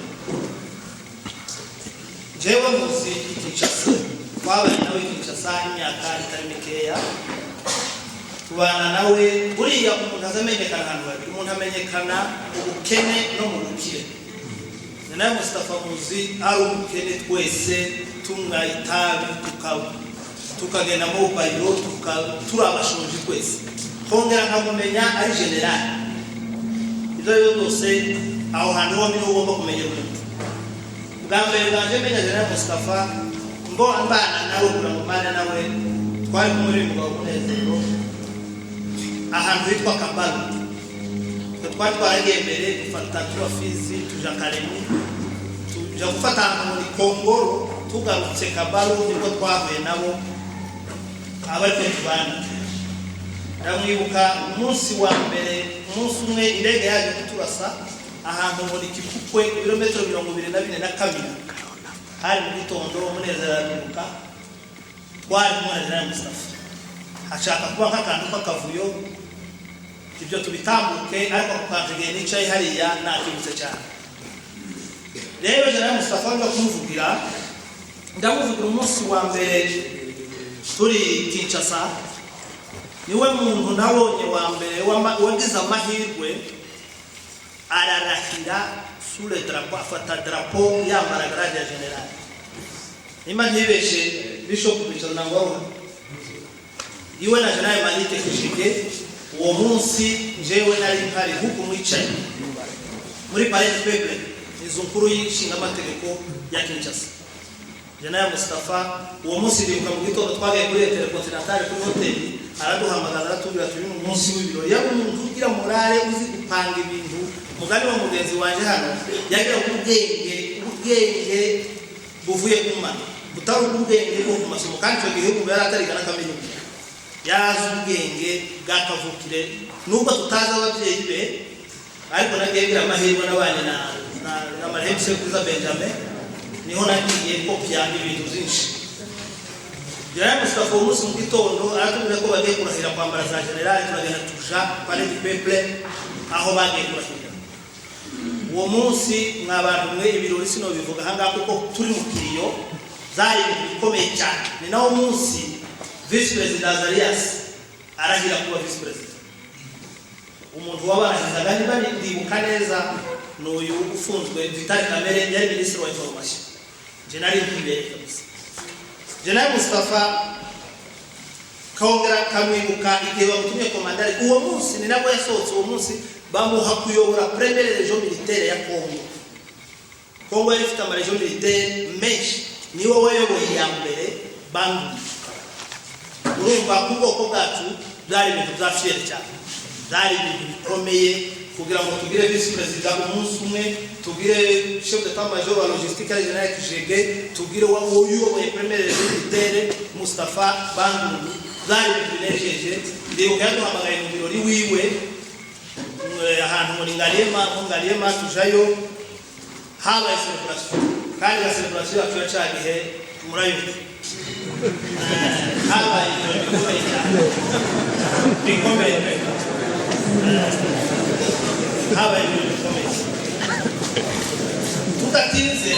jewe muzi Kinshasa twabanye nawe Kinshasa imyaka itari mikeya tubana nawe buriya umuntu azamenyekana ahantu habiri umuntu amenyekana ubukene no mu bukire Jean Moustapha muzi ari ubukene twese tunywa itabi tukagenda mu bayiro turabashonje twese kongera nkamumenya ari general ibyo byose aho hantu ho niho ugomba kumenya umuntu bwa mbere bwanje menya Jean Moustapha ngo ambana nawe kuramumana nawe twari muri mugabo munezero ahantu hitwa Kabalu twari twaragiye mbere gufata Fizi tuja Karemi tuja gufata muri Kongoro tugarutse Kabalu nibwo twahuye nabo abari tubana ndamwibuka umunsi wa mbere umunsi umwe indege yaje kuturasa ahantu muri Kipukwe kilometero 24 hari mu gitondo umunezero arabibuka twari mu Jean Moustapha ashaka kuba nk'akantu k'akavuyo ibyo tubitambuke ariko kukanjegeye nicaye hariya nakibutse cyane rero Jean Moustapha ngo kumuvugira ndamuvugira umunsi wa mbere turi Kinshasa niwe muntu nabonye wa mbere wagize amahirwe ararahira sous le drapeau afata drapeau yambara grade ya general nima ntibeshe bishop Richard Nangwa iwe na general Malite Kishike uwo munsi jewe nari mpari huko mwicaye muri Palais du Peuple izo nkuru y'ishinga amategeko ya Kinshasa Jean Moustapha uwo munsi ndibuka mu gitondo twagaye kuri Intercontinental kuri hotel araduhamagara aratubwira turi mu munsi w'ibiro yabo umuntu ugira morale uzi gupanga ibintu mugani wa mugenzi wanje hano yagira ubwenge buvuye ku Mana butari ubwenge bwo ku masomo kandi cyo gihugu yaratarigana kaminuza yazi ubwenge bwakavukire nubwo tutaza ababyeyi be ariko nagiye amahirwe n'abanye na Marehemu Kuza Benjamin niho nagiye kopya ibintu byinshi Jean Moustapha umunsi mu gitondo aratubwira ko bagiye kurahira kwambara za general turagenda tuja Palais du Peuple aho bagiye kurahira uwo munsi mwabantu mwe ibirori sino bivuga hanga kuko turi mu kiriyo zari bikomeye cyane ni nawo munsi Vice President Azarias arahira kuba Vice President umuntu wabarahizaga niba ndibuka neza n'uyu ufunzwe Vital Kamerhe yari Ministre wa Information General Imbere kabisa Jean Moustapha kaongera kamwibuka igihe bamutumye komandari uwo munsi ni nabwo yasohotse uwo munsi bamuha kuyobora première région militaire ya Congo Kongo yari ifite amarejo militaire menshi niwe wayoboye ya mbere bangu urumva ku bwoko bwacu byari ibintu bya fiere cyane byari ibintu bikomeye kugira ngo tugire vice president umunsi umwe tugire chef d'état major wa logistique ya general Kijege tugire wa uyoboye premier militaire Mustafa Bangu byari ibintu binejeje ndibuka yaduhamagaye mu birori wiwe ahantu muri Ngaliema tujayo habaye celebration kandi la celebration yacu yacagihe murayo habaye bikomeye habaye bikomeye tudatinze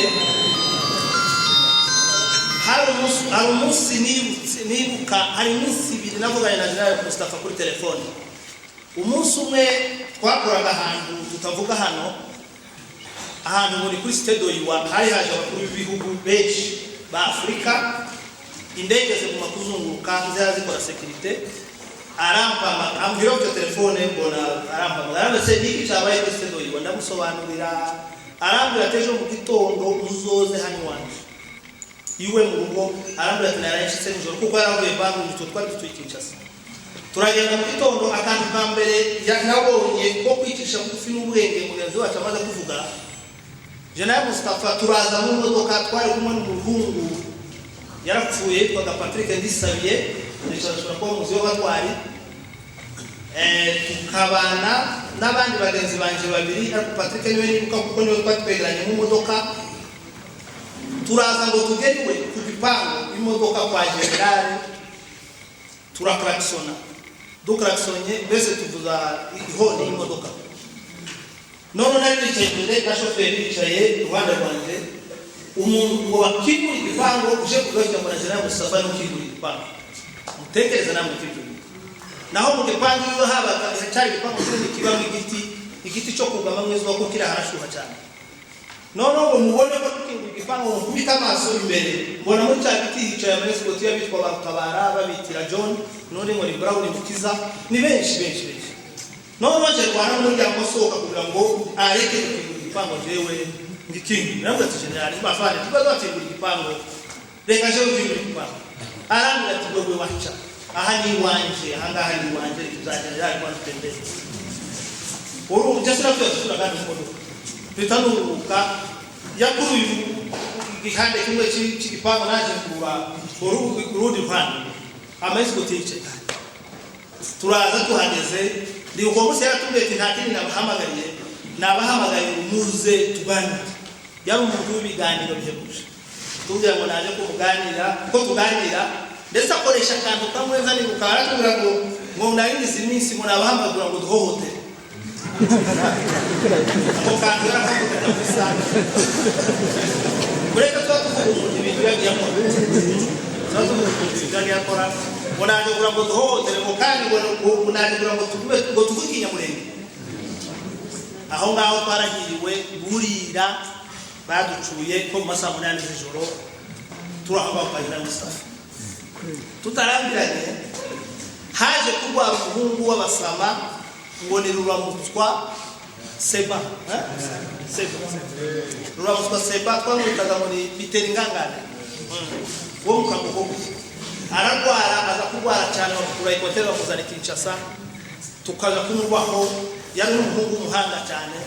hari umunsi nibuka hari iminsi ibiri navuganye na General Mustafa kuri telefone umunsi umwe twakoraga ahantu tutavuga ahantu muri kuri Stade Oyiwa hari haje abakuru b'ibihugu benshi ba Afrika indege ziguma kuzunguruka zikora security arampama ambwira ko telefone mbona arampama arambese niki cyabaye kuri Stade Oyiwa ndamusobanurira arambwira tejo mu gitondo muzoze hano wanje iwe mu rugo arambwira ati narayishitse nijoro kuko yaravuye bantu nitwe twari tutwikinshasa turagenda mu gitondo akantu ka mbere nabonye ko kwicisha bugufi n'ubwenge mugenzi wacu amaze kuvuga General Mustafa turaza mu modoka twari kumwe n'umuhungu yarapfuye yitwaga Patrick Ndisabiye nishobora ko muzi w'abatwari tukabana n'abandi bagenzi banje babiri ariko Patrick niwe nibuka kuko niwe twatwegeranye mu modoka turaza ngo tugeriwe ku bipango imodoka kwa General turaklaksona duklaksonye bese tuvuza ihoni y'imodoka none nari nicaye na shoferi yicaye Rwanda rwanje umuntu ngo bakimura igipango uje kugafya muri General Mustafa no kigura igipango mutekereza namwe kigura naho mu gipango iyo habaga cyari igipango kinini kibamo igiti cyo kugama mwezo ko kira harashuha cyane none ngo mubone ko kigura igipango kubita amaso imbere mbona muri cya giti yicaye amese ko tuya bitwa batabara babitira John none ngo ni Brown Mukiza ni benshi none baje kwana muri ya kosoka kugira ngo areke igipango jewe ngikingi nabwo ati General mbafane tubazo ategura igipango reka je uvinga igipango arambira ati gwe wacha aha ni wanje ahangaha ni wanje tuzagerera kwa tembeze uru jasura tuzura kandi modo bitanuruka yakuru igihande kimwe cy'igipango naje kuba urudi rwanda amezi gutice turaza tuhageze ndi uko musi yatumbye ati nta kindi nabahamagariye umuze tugana yari umuntu w'ibiganiro byeguje tugira ngo naje kuganira ndetse akoresha akantu kamwe nzani bukara kugira ngo nayingize iminsi ngo nabahamagara ngo duhohote ako kantu yarakamutera kusana kureka tuvuga ibintu yagiye akora ngo naje kugira ngo duhohotere ngo kandi ngo naje kugira ngo tuvuge inyamurenge aho ngaho twaragiriwe burira baducuye ko mu masaha 8 z'ijoro turahamba kwa General Mustafa tutarambiranye haje kurwara umuhungu w'abasama ngo ni Ruramutswa Seba Ruramutswa Seba twamwitaga muri bitera ingangane wo mukamugo ararwara aza kurwara cyane turayikotera bamuzana Kinshasa tukaza kumurwaho yari umuhungu umuhanga cyane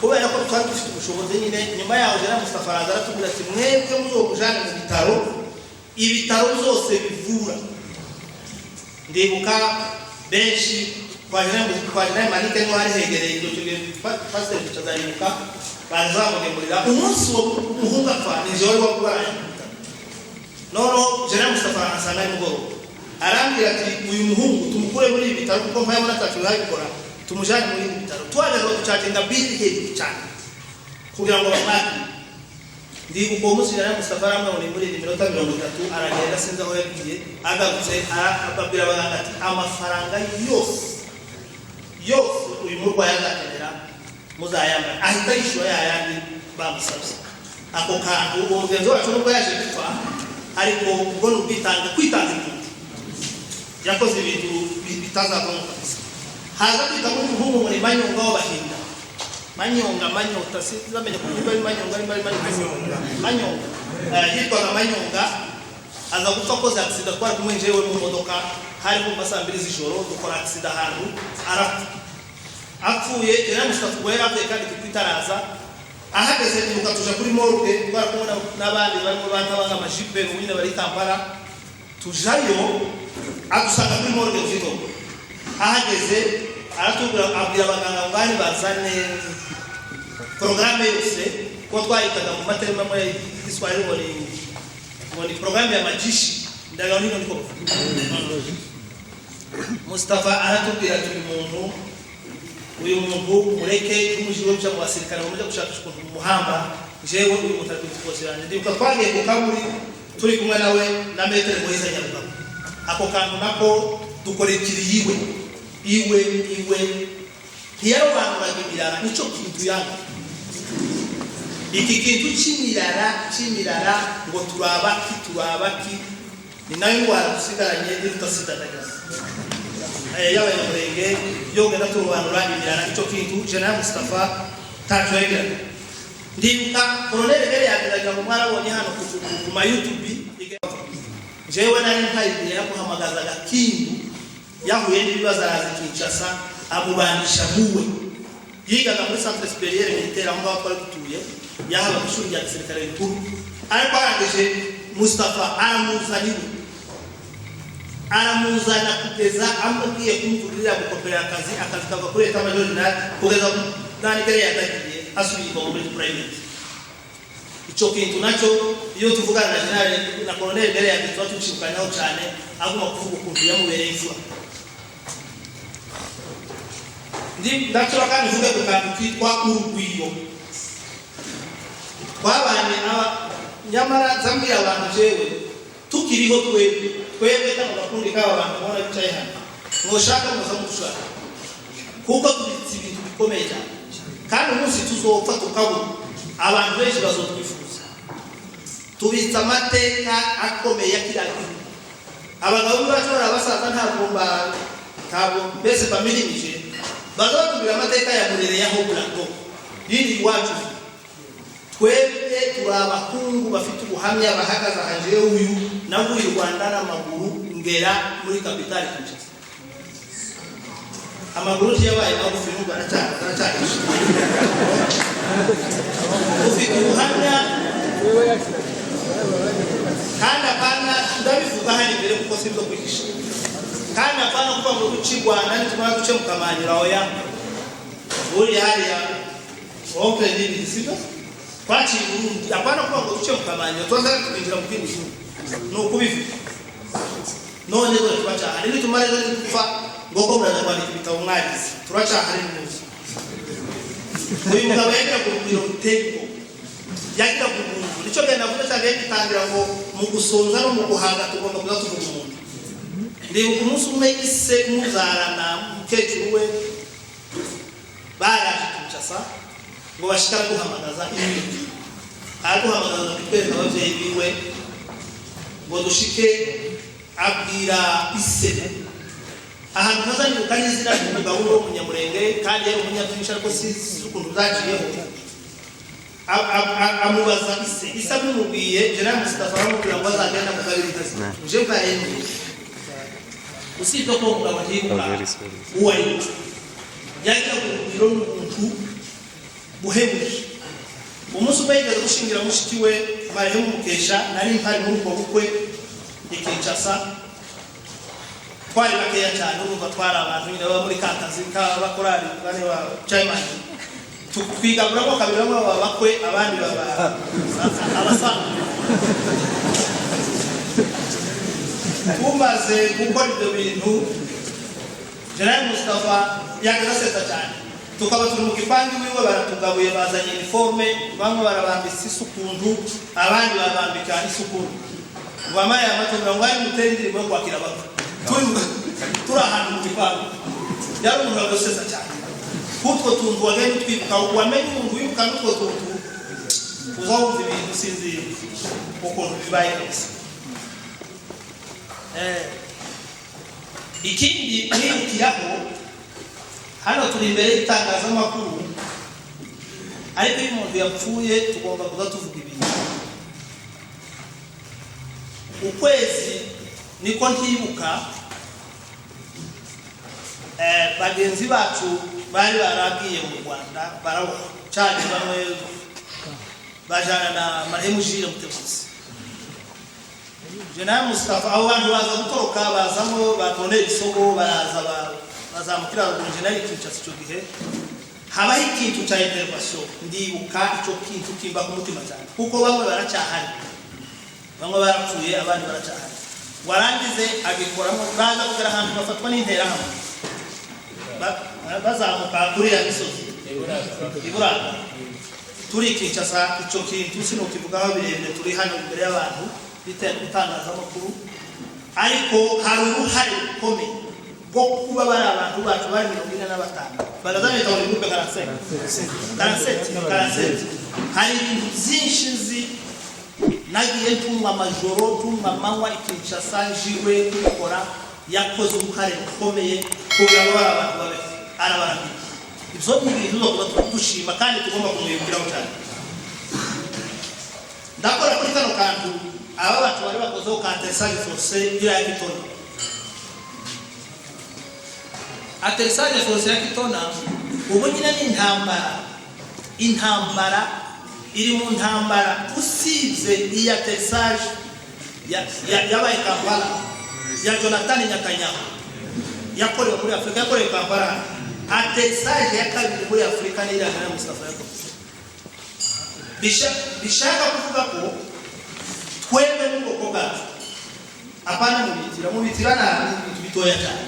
kubera ko twari dufite ubushobozi nyine nyuma yaho General Mustafa aratubwira ati mwebwe muzokujana mu ibitaro byose bivura ndibuka benshi kwa General Malika niho hari hegereye ibyo tugeze pastor tuzayibuka bazamugemurira umunsi wo umuhungu apfa nijoro wo kurwara noro General Mustafa asanga imugoro arambira ati uyu muhungu tumukure muri ibi bitaro kuko mpaya muri atatu yabikora tumujane muri ibi bitaro twaje ngo tucatinga bili hejuru cyane kugira ngo bamwake ndibuka umunsi General Mustafa aramwe muri minota 30 aragenda sinza aho yagiye agarutse akabwira abaganga ati amafaranga yose uyu murwayi azakenera muzayamba ahita yishura yayandi bamusabye ako kantu uwo mugenzi wacu nubwo yaje gupfa ariko ubwo n'ubwitange kwitanga ibintu yakoze ibintu bitazavamo kabisa haza kwita muri umuhungu muri manyonga w'abahinda Manyonga sinzamenye kuvuga ari Manyonga yitwaga Manyonga aza gupfa koze accident twari kumwe njewe mu modoka hari mu masambiri z'ijoro dukora accident ahantu apfuye era Mustafa gwera apfuye kandi kwitaraza ahageze nibuka tuja kuri morgue twari kumwe n'abandi barimo bantabanga amajipe n'ubunyine bari Kampala tujayo adusanga kuri morgue ufito ahageze aratubwira abwira abaganga ngani bazane programme yose ko twayitaga mu materima muri Kiswahili woni programme ya majishi ndaga niko niko Mustafa aratubwira turi muntu uyu muntu mureke umujiro byo mu basirikare bamaze gushaka ukuntu muhamba jewe uyu mutatu twosiranye ndibuka twagiye ku kaburi turi kumwe nawe na metere Moise Nyarugabo ako kantu nako dukorekira iwe ntiyarobanuraga imirara nico kintu yanga iki kintu cy'imirara ngo turabaki ni nayo ndwara dusigaranye n'utasidatagaza yabaye murenge yogenda turobanura imirara nico kintu General Mustafa tatwega ndibuka Colonel Gere yageraga mu mwarabonye hano ku YouTube jewe nari ntayideye kuhamagaza gakindu yahuye n'ibibazo arazikinshasa amubandisha muwe yigaga muri centre supérieur militaire aho twari dutuye yahaba ishuri rya gisirikare rikuru ariko arangije Mustafa aramuzana kugeza amubwiye kumuvurira gukopera akazi kava kuri leta major general kugeza nani Gere yatagiye asubiye muri private ico kintu naco iyo tuvugana na general na Colonel Gere yagizwe tushikanaho cyane aguma kuvuga ukuntu yamubereye imfura ndacho kandi vuga ku kantu kitwa urugwiro twabanye nyamara zambira abantu jewe tukiriho twebwe kandi bakundi abantu bona bicaye hano ngoshaka muzamushaka kuko tubitse ibintu bikomeye cyane kandi umunsi tuzopfa tukabura abantu benshi bazotwifuza tubitse amateka akomeye yakiraga abagabo bashobora basaza ntabwo bese family nije bazatubira amateka ya murere yaho burato yindi iwacu twebwe turabakungu bafite ubuhamya bahagaza hanje uyu navuye Rwanda n'amaguru ngera muri kapitali Kinshasa amaguru yabaye magufi n'ubwo aracyakisha ufite ubuhamya kandi apana ndabivuga hano imbere kuko sibyo kwigisha kandi apana kuva ngo duci Rwanda nitumara duce mu Kamanyura oya uri hariya open ni sibyo kwachi Burundi apana kuva ngo duce mu Kamanyura twazara kwinjira mu kindi gihugu no kubivuga none ngo twacha hari nitumara zo gupfa ngoko muraza kwandika ibitabo mwagize turacha hari n'uzi uyu mugabo yagira ku biro tempo yagira ku muntu nico genda vuga cyane gitangira ngo mu gusonza no mu guhanga tugomba kuza tuvuga umuntu ndibuka umunsi umwe ise muzarana mukecuru we baraje Kinshasa ngo bashikara guhamagaza ibintu aguhamagaza kutwereka abavyeyi biwe ngo dushike abwira ise ahantu nazanye ukanizira umugabo wo munyamurenge kandi yari umunyatwisha ariko ukuntu zaciyeho amubaza ise amubwiye General Mustafa amubwira ngo azagenda mu kabiri kazi nje mbaye usibye ko umugabo ntibuka uwari yagira ku biro n'umuntu buhebuje umunsi umwe yigeze gushingira mushiki we Marehemu Mukesha nari mpari muri ubwo bukwe Kinshasa twari bakeya cyane urumva twari abantu nyine baba muri kantazi k'abakorari bane ba Chaiman twigabura ko kabiri bamwe bakwe abandi baba abasanga tumaze gukora ibyo bintu General Mustafa yagasesa cyane tukaba turi mu gipangu wiwe baratugabuye bazanye uniforme bamwe barabambisa isukundu abandi barabambika isukundu bamaye amatungo ngo ari muteri ndimo kwakira abantu turi ahantu mu gipangu yari umuntu wagasesa cyane kutwo tuntu wagenda twibuka wamenye umuntu wibuka n'utwo tuntu uzawumva ibintu sinzi ukuntu bibaye gusa ikindi nibukiraho hano turi imbere y'itangazamakuru ariko iyo umuntu yapfuye tugomba kuza tuvuga ibintu. Ukwezi niko ntibuka bagenzi bacu bari baragiye mu Rwanda baraho cyane bamwe bajana na marehemu Jire Mutebuzi. General Mustafa aho bantu baza gutoroka bazamo batone isogo bazamukira ruguru General Kinshasa cyo gihe habaho ikintu cya intervention ndibuka icyo kintu kimba ku mutima cyane kuko bamwe baracyahari bamwe barapfuye abandi baracyahari warangize agikoramo baza kugera ahantu bafatwa n'intera hamwe bazamuka kuri ya misozi iburaga turi Kinshasa icyo kintu sino kivugaho birebire turi hano imbere y'abantu bitangazamakuru ariko hari uruhare rukomeye bwo kuba bari abantu bacu bari 45 bagazanye muri groupe 47 hari ibintu byinshi nzi nagiye tumwa amajoro tumwa amanywa Kinshasa jiwe gukora yakoze uruhare rukomeye kugira ngo bari abantu babe arabarambye ibyo ni ibintu zo dushima kandi tugomba kumwibukiraho cyane. Ndakora kuri kano kantu aba bantu bari bakozeho atterissage forcé ya Kitona. Atterissage forcé ya Kitona ubu nyine ni intambara iri mu ntambara usibye iyi atterissage yabaye Kampala ya Jonathan Nyakanyaho yakorewe muri Afrika yakorewe Kampala. Atterissage ya kabiri muri Afrika ni General Mustafa yakoze. Bishaka kuvuga ko twebwe n'ubwoko bwacu apana mu bitirana ibintu bitoya cyane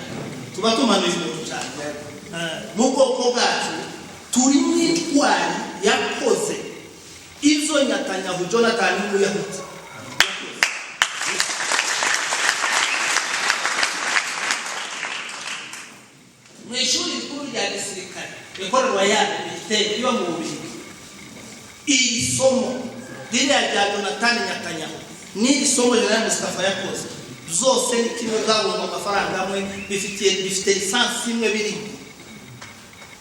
tuba tumanuye ibintu cyane n'ubwoko bwacu turi n'intwari yakoze izo Nyakanyaho Jonathan n'Umuyahudi mwishuri rikuru rya gisirikare Ecole Royale Militaire iba mu Bubiligi. Isomo ririya rya Jonathan Nyakanyaho ni isomo General Mustafa yakoze zose ni kimwe zabonye amafaranga amwe bifite lisansi imwe biri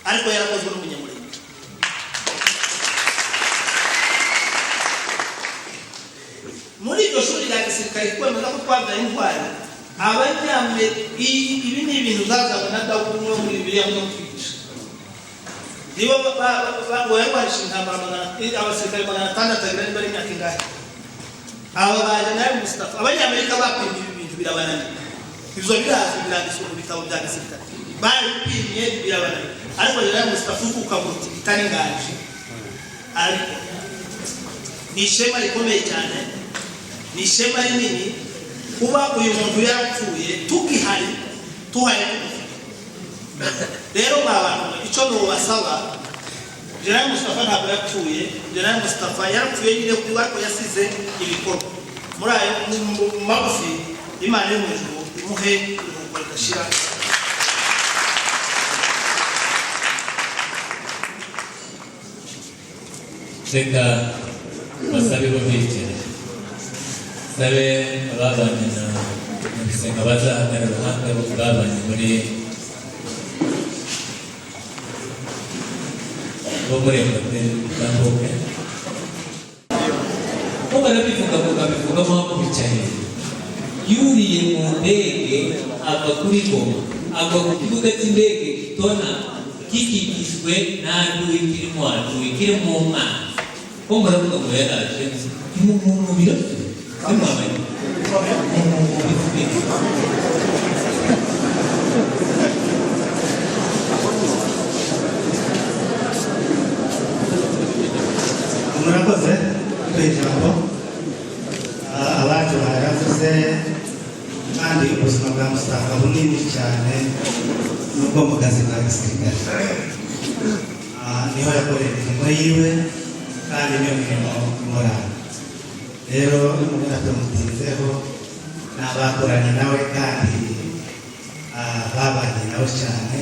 ariko yarakozwe n'umunyamurenge. Muri iryo shuri rya gisirikare kwemeza ko twabyaye intwari ibi ni ibintu zazaga na Dawudi umwe muri Bibiliya no kwigisha nibo barwarisha intambara abasirikare 600 bari imyaka ingahe aba baje na Mustafa abanyamerika bapimye ibi bintu birabananiye ibyo birazwi biranditswe mu bitabo bya gisirikare bari bipimye birabananiye ariko General Mustafa ukamuti bitari ngaje ariko ni ishema rikomeye cyane ni ishema rinini kuba uyu muntu yapfuye tukihari tuhaye rero abantu icyo no basaba General Mustafa ntabwo yapfuye. General Mustafa yapfuye nyine kuko yasize ibikorwa muri ayo magufi Imana yo mu ijuru imuhe urugo rudashira. Reka basabe bumvikire sabe ababanye na Bisenga bazahagarara uruhande babanye muri Bokoremate Bamboke ko barabivuga mpamvu bicaye yuriye mu ndege ava kuri Goma ava ku kibuga cy'indege Kitona kikikijwe n'aduwe kiri mu mwana ko muravuga ngo yaraje mu biro Imamani murakoze kw'ijambo abacu baravuze kandi ubuzima bwa Mustafa bunini cyane nubwo mu kazi ka gisirikare niho yakoreye imirimo yiwe kandi niyo mirimo imuranga. Rero umuntu tumutinzeho n'abakoranye nawe kandi babanye nawe cyane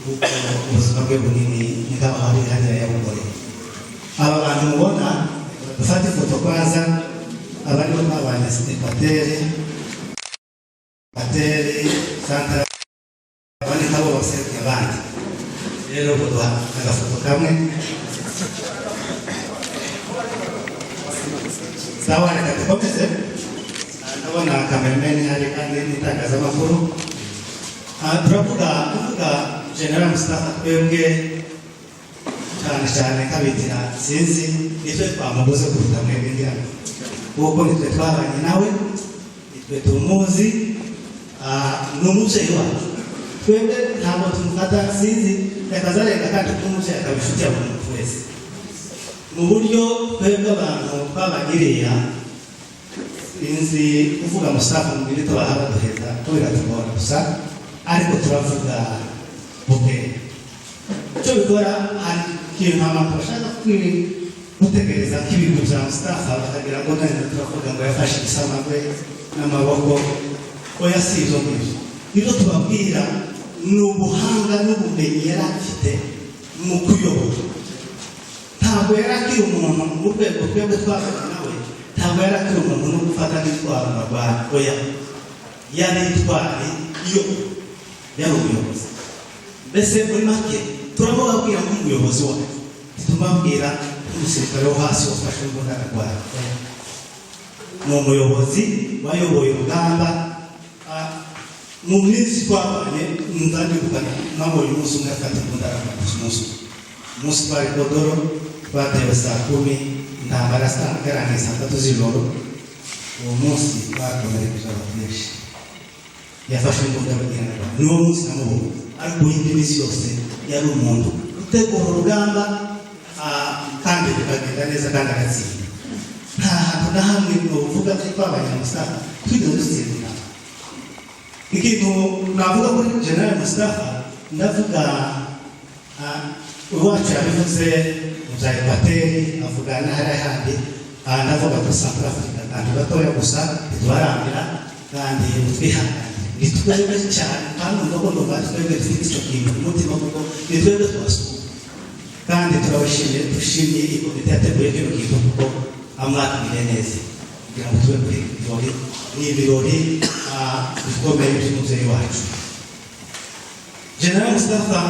kuko ubuzima bwe bunini nk'aho hari hariya yabukoreye. Aba bantu mubona dufate ifoto kwanza abariho babanye Patere Santa abandi nabo bose abandi. Rero duha agafoto kamwe sawa reka dukomeze ndabona kameramani hari kandi n'itangazamakuru turavuga General Mustafa twebwe cyane kabitira sinzi nitwe twamubuze kuruta mwebwe ngira kuko nitwe twabanye nawe nitwe tumuzi n'umubyeyi wacu twebwe ntabwo tumufata sinzi yakazarenga kandi n'umubyeyi akabifitiye buri muntu wese mu buryo twebwe abantu twabagiriya sinzi kuvuga Mustafa mu biri tubaha baduheza kubera tugora gusa ariko turavuga buke icyo bikora hari ikintu abantu bashaka gutegereza k'ibintu bya Mustafa bakagira ngo none turavuga ngo yafashe igisamagwe n'amaboko oya si izo ngibyo ibyo tubabwira ni ubuhanga n'ubumenyi yari afite mu kuyobora ntabwo yari akiri umuntu mu rwego twebwe twabana nawe ntabwo yari akiri umuntu no gufata n'itwara mu Rwanda oya yari itwari iyo yari umuyobozi mbese muri make turababwira nk'umuyobozi wacu tumabwira nk'umusirikare wo hasi wafashe imbunda ararwara ni umuyobozi wayoboye urugamba mu minsi twabanye nzandikukanye nabonye umunsi umwe afata imbunda ararwara umunsi twari Kodoro twatewe saa 10 intambara yarangiye saa 3 z'ijoro uwo munsi twakomerekeje abateshi yafashe imbunda ararwara niwo munsi namubonye ariko indi minsi yose yari umuntu utegura urugamba kandi bikagenda neza kandi agatsinda nta hantu na hamwe uvuga ko twabanye na Mustafa twigeze dutsinda ikintu navuga kuri General Mustafa ndavuga iwacu yabivuze mu bya Ekwateri avuga n'ahari ahandi ndavuga kuri Central Africa kandi batoya gusa ntitubarambira kandi twihangane nitwebwe cyane kandi nuko twebwe dufite icyo kintu ku mutima kuko nitwebwe twasuka kandi turabashimiye dushimiye ikomite yateguye kino kintu kuko amwakiriye neza kugira ngo tube kuri ibirori n'ibirori bikomeye by'umubyeyi wacu General Mustafa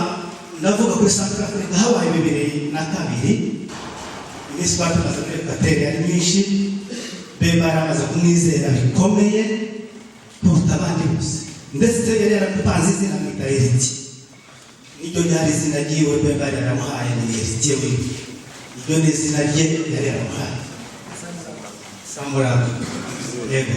ndavuga kuri Central Africa habaye 2002 iminsi twatumaze muri Ekwateri yari myinshi be baramaze kumwizera bikomeye kuruta abandi bose ndetse yari yaramupanze izina mwita Eriti iryo ryari izina ryiwe be bari yaramuhaye ni Eriti we iryo ni izina rye yari yaramuhaye Samurado yego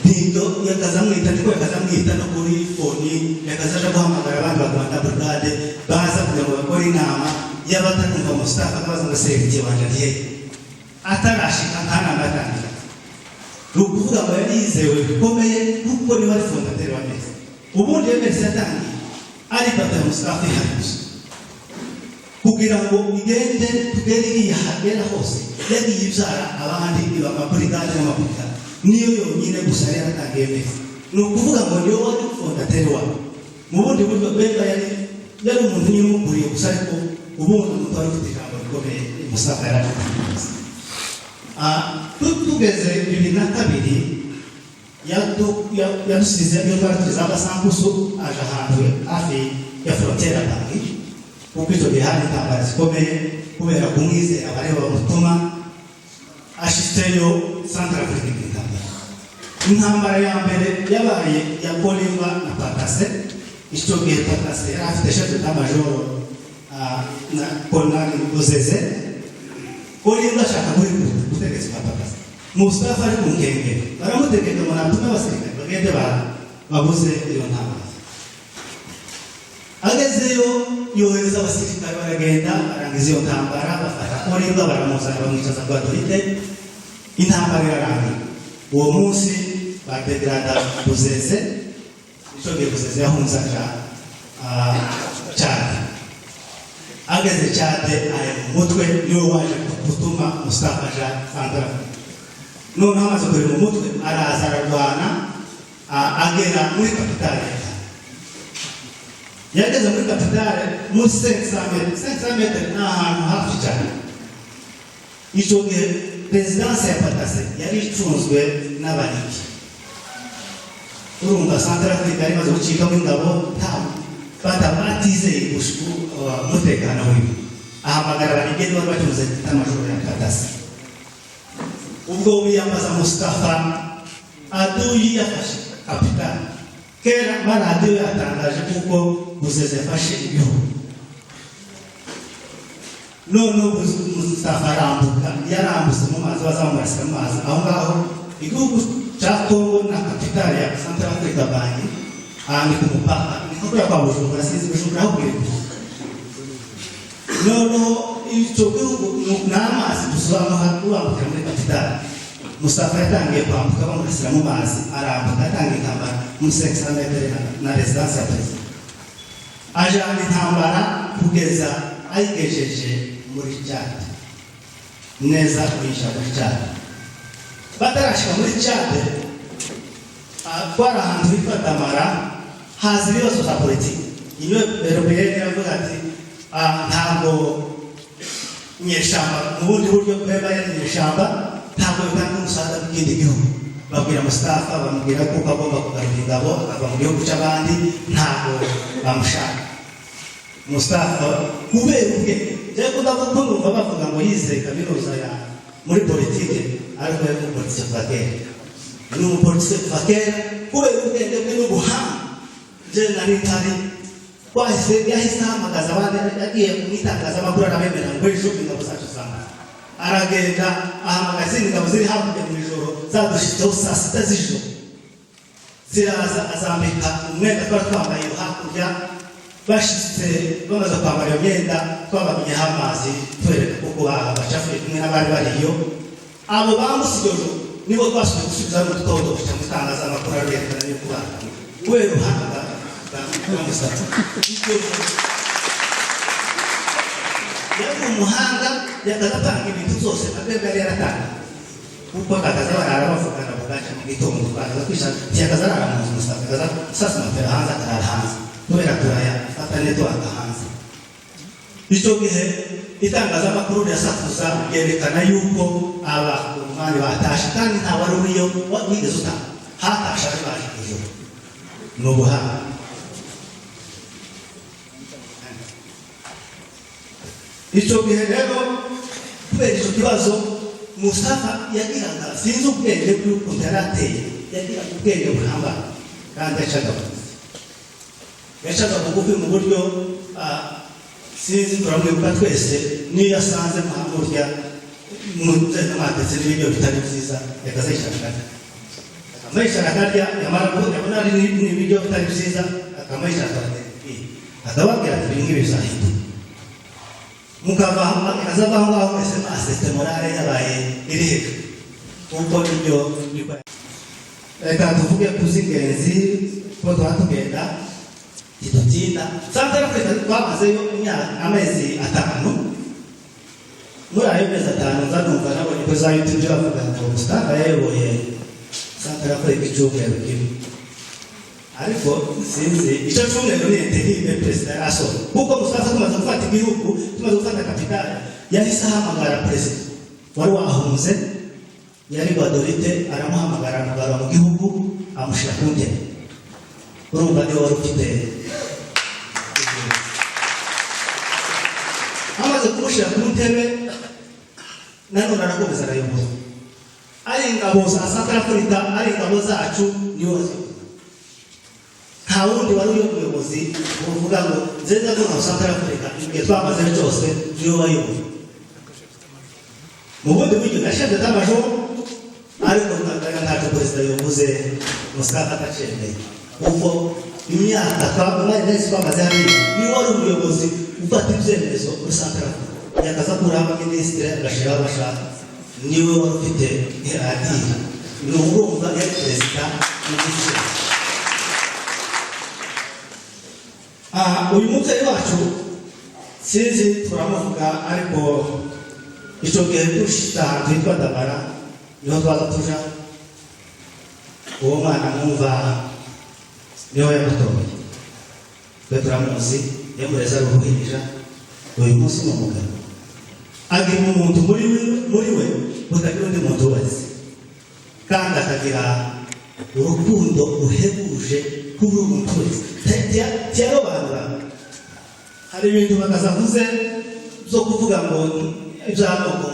nibyo yakazamwita niko yakazamwita no kuri foni yakazaje guhamagara abandi bagwanda brigade baza kugira ngo bakore inama y'abatakumva Mustafa baza ngo Eriti wanje ndiye atarashika nkana matanga rukuvuga ngo yari yizewe bikomeye kuko ni wari fondateri wa Mesi ubundi Mesi yatangiye ari pata Mustafa yaje kugira ngo igende tugere ihagera hose yagiye ibyara abandi b'amabrigade n'amabrigade niyo yonyine gusa yaratangiye Mesi ni ukuvuga ngo niyo wari fondateri wa mu bundi buryo bwenda yari umuntu nyamukuriye gusa ariko ubundi umuntu wari ufite ijambo rikomeye Mustafa yaratangiye tugeze 2002 yadusize iyo twari tugeze agasambusu aje ahantu hafi ya frontiere atangi kuko icyo gihe hari intambara zikomeye kubera kumwizera abareba bamutuma ashyizeyo Central Africa intambara ya mbere yabaye ya Kolimba na Patase icyo gihe Patase yari afite chef d'état-major na Colonel Bozeze Kolimba ashaka gutegeka Patase Mustafa ari ku nkengero baramutegeka ngo natume abasirikare bagende babuze iyo ntambara agezeyo yohereza abasirikare baragenda barangiza iyo ntambara bafata Kolimba baramuzana bamwicaza ngo adohite intambara irarangira uwo munsi badegrada Buzeze icyo gihe Buzeze yahunze aja Chad ageze Chad ari mu mutwe niwe waje gutuma Mustafa aja Central none amaze kuri mu mutwe araza ararwana agera muri kapitale yageze muri kapitale muri 500 metre n'ahantu hafi cyane icyo gihe perezidansi ya Patase yari icunzwe n'abaniki urumva Central Africa yari imaze gucikamo ingabo batizeye umutekano wiwe ahamagara abanigeni bari bacunze amajoro ya Patase ubwo wiyambaza Mustafa aduyi yafashe kapitani kera maradiyo yatangaje kuko Buzeze yafashe igihugu none Mustafa arambuka yarambutse mu mazi bazamurasira mu mazi aho ngaho igihugu cya Kongo na kapitali ya Central Africa banki ahandi ku mupaka niko kwa Bujumbura sinzi Bujumbura aho bwiri none icyo gihugu n'amazi dusubamo hakurambuka muri kapitali Mustafa yatangiye kwambuka bamurasira mu mazi arambuka atangiye intambara mu 600 metre na residence ya perezida ajana intambara kugeza ayigejeje muri Chad neza kwisha muri Chad batarashika muri Chad kwara hantu hitwa Damara hazi ibibazo za politiki iyo Européenne yavuga ati ntabwo nyeshamba mu bundi buryo bweba nyeshamba ntabwo bitanga umusaruro w'ikindi gihugu babwira Mustafa bamubwira ko agomba kugarura ingabo akava mu gihugu cy'abandi ntabwo bamushaka Mustafa kubera ubwe je kudavuga ko numva bavuga ngo yize kaminuza ya muri politike ariko ari politike vakere ni umupolitike vakere kubera ubwenge bwe n'ubuhanga je nari tari kwahise yahise ahamagaza abandi yagiye kumwitangaza amakuru arabemera ngo ejo ingabo zacu zamba aragenda ahamagaza ingabo ziri hakurya mu ijoro zadushitseho saa sita z'ijoro ziraza azambika umwenda twari twambaye hakurya bashitse bamaze kwambara iyo myenda twabamenyeho amazi twereka kuko bacafuye kumwe n'abari bariyo abo bamusigaje nibo twasubiye gusubiza mu gitondo kugira ngo itangaza amakuru arerekana yo kubana kubera ubuhanga bwa Mustafa yari umuhanga yakazatanga ibintu byose akabwa yari yaratanga kuko akaza barara bavugana bugaca mu gitondo akaza kwisha yakaza arara mu Mustafa akaza sasa mapera hanze akarara hanze kubera turaya atane to akahanze icyo gihe itangazamakuru ryasakuza yerekana yuko abakumani batashe kandi nta wari uriyo wigeze uta hatashe ari baje ijoro n'ubuhanga icyo gihe rero kubera icyo kibazo Mustafa yagiraga sinzi ubwenge bw'ukuntu yari ateye yagiraga ubwenge buhambaye kandi yacaga bugufi mu buryo sinzi turamwibuka twese niyo asanze muhamurya mu nzego n'amatetse n'ibiryo bitari byiza yakaza yicara akamayishara akarya yamara yabona ari n'ibiryo bitari byiza akamayishara akarya akababwira ati ibingibi bizahinduka mukavaho akazava aho ngaho wese asete morale yabaye iri hejuru kuko nibyo reka tuvuge ku z'ingenzi ko tuba tugenda idutinda Central Africa twamazeyo amezi 5 muri ayo mezi 5 nzanumva nabonye ko za YouTube bavuga ngo Mustafa yayoboye Central Africa icyumweru kimwe ariko sinzi icyo cyumweru ni interinete perezida aso kuko Mustafa tumaze gufata igihugu tumaze gufata kapitali yahise ahamagara perezida wari wahunze yari Badorite aramuhamagara amugara mu gihugu amushyira ku ntebe urumva niwe wari ufite amaze kumushyira ku ntebe nanone arakomeza arayoboza ari ingabo za Central Africa ari ingabo zacu niwe nta wundi wari umuyobozi uvuga ngo nzeza zo na Central Africa igihe twamaze cyose niwe wayoboye mu bundi buryo nashatse d'amajo ariko ntacyo perezida yavuze Mustafa atacemeye kuko imyaka twabona neza twamaze hari niwe wari umuyobozi ufata ibyemezo muri Central Africa yakaza kuraba minisitiri agashiraho abashaka niwe wari ufite radiyo ni urumva ya perezida w'igihugu uyu mubyeyi wacu sinzi turamuvuga ariko icyo gihe dushita ahantu hitwa Damara niho twaza tuja uwo mwana mwumva niho yamutoye twe turamuzi yamureza ari uruhinja uyu munsi ni umugabo agira umuntu muri we utagira undi muntu wese kandi akagira urukundo ruhebuje kuri uwo muntu wese tiyarobanura hari ibintu bakazavuze byo kuvuga ngo iby'amoko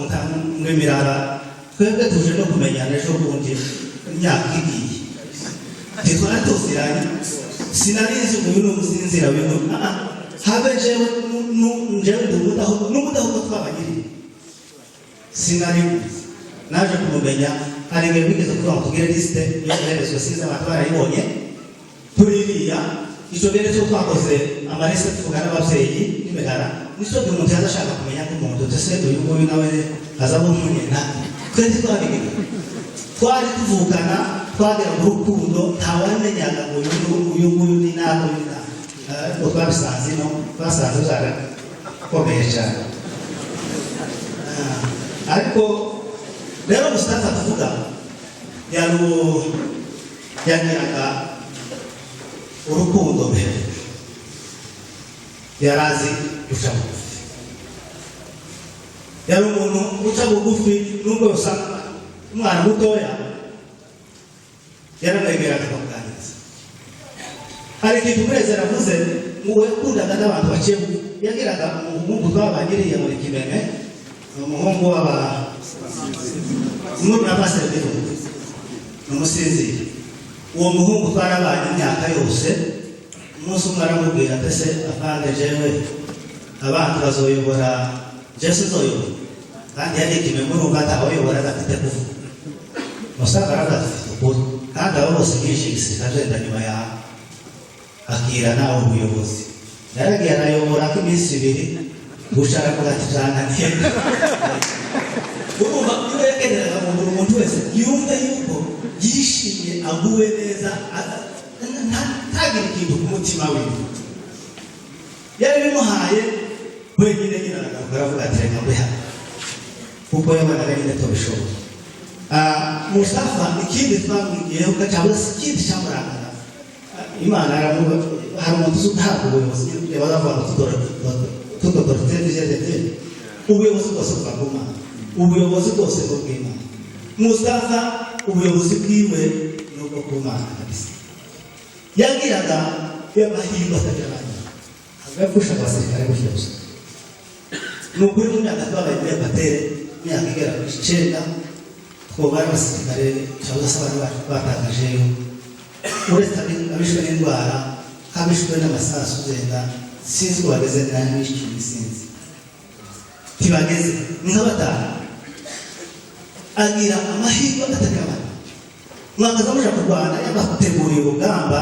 mwemirara twebwe tuje no kumenyana ejo bundi imyaka igiye titwara tuziranye sinarizi uyu n'umusinzira wino habe jewe njewe n'umudahuko twabagiriye sinari naje kumumenya hari ngiye bigeze kuvuga ngo tugire liste y'abaherezwa sinzi abantu barayibonye tuririya icyo bere cyo twakoze amaliste tuvugana n'ababyeyi n'imigara nico buri muntu yazashaka kumenya ko umuntu tese uyu nguyu nawe azaba umunyena twese twabigira twari tuvukana twagera mu rukundo ntawamenyaga ngo uyu nguyu ni nako ngo twabisanze no twasanze zara komeye cyane ariko rero Mustafa tuvuga yagiraga urukundo mbere yarazi guca bugufi yari umuntu uca bugufi nubwo usanga umwana mutoya yaramwegeraga akamuganiriza hari ikintu Munezero aravuze ngo we yakundaga n'abantu baciye yagiraga umuhungu twabagiriye muri Kimeme umuhungu n'ubu na pasiteri w'igihugu n'umusinzira uwo muhungu twarabanye imyaka yose umunsi umwe aramubwira mbese avanga jewe abantu bazoyobora Jesu zoyobora kandi yari Kimeme urumva atabayobora adafite kuvuga Mustafa aradafite ukuri kandi abo bose bishigise agenda nyuma yawe akira nawe ubuyobozi yaragiye arayobora k'iminsi 2 gushaka kugatijana neza urumva iyo yakeneraga umuntu wese yumva yuko yishimye aguwe neza ntagire ikintu ku mutima we yari bimuhaye wenyine nyine aravuga ati reka mbe hano kuko yabonaga nyine tubishoboye Mustafa ikindi twamubwiyeho cyangwa se ikindi cyamurangana Imana aravuga hari umuntu ntabwo ubuyobozi baravuga tutotoroteze ubuyobozi bwose bwaguma ubuyobozi bwose bw'Imana Mustafa ubuyobozi bwiwe n'ubwo bw'Imana kabisa yagiraga y'amahirwe atageranye agafusha abasirikare bose n'ukuri mu myaka twabaye muri Batere myaka igera ku 9 twobara abasirikare cyangwa se abantu batakajeyo uretse abishwe n'indwara abishwe n'amasasu zenda sinzi bageze n'ishiki sinzi tibageze nk'abatanu agira amahirwe atagaragara mwakaza muja kurwana yabateguriye urugamba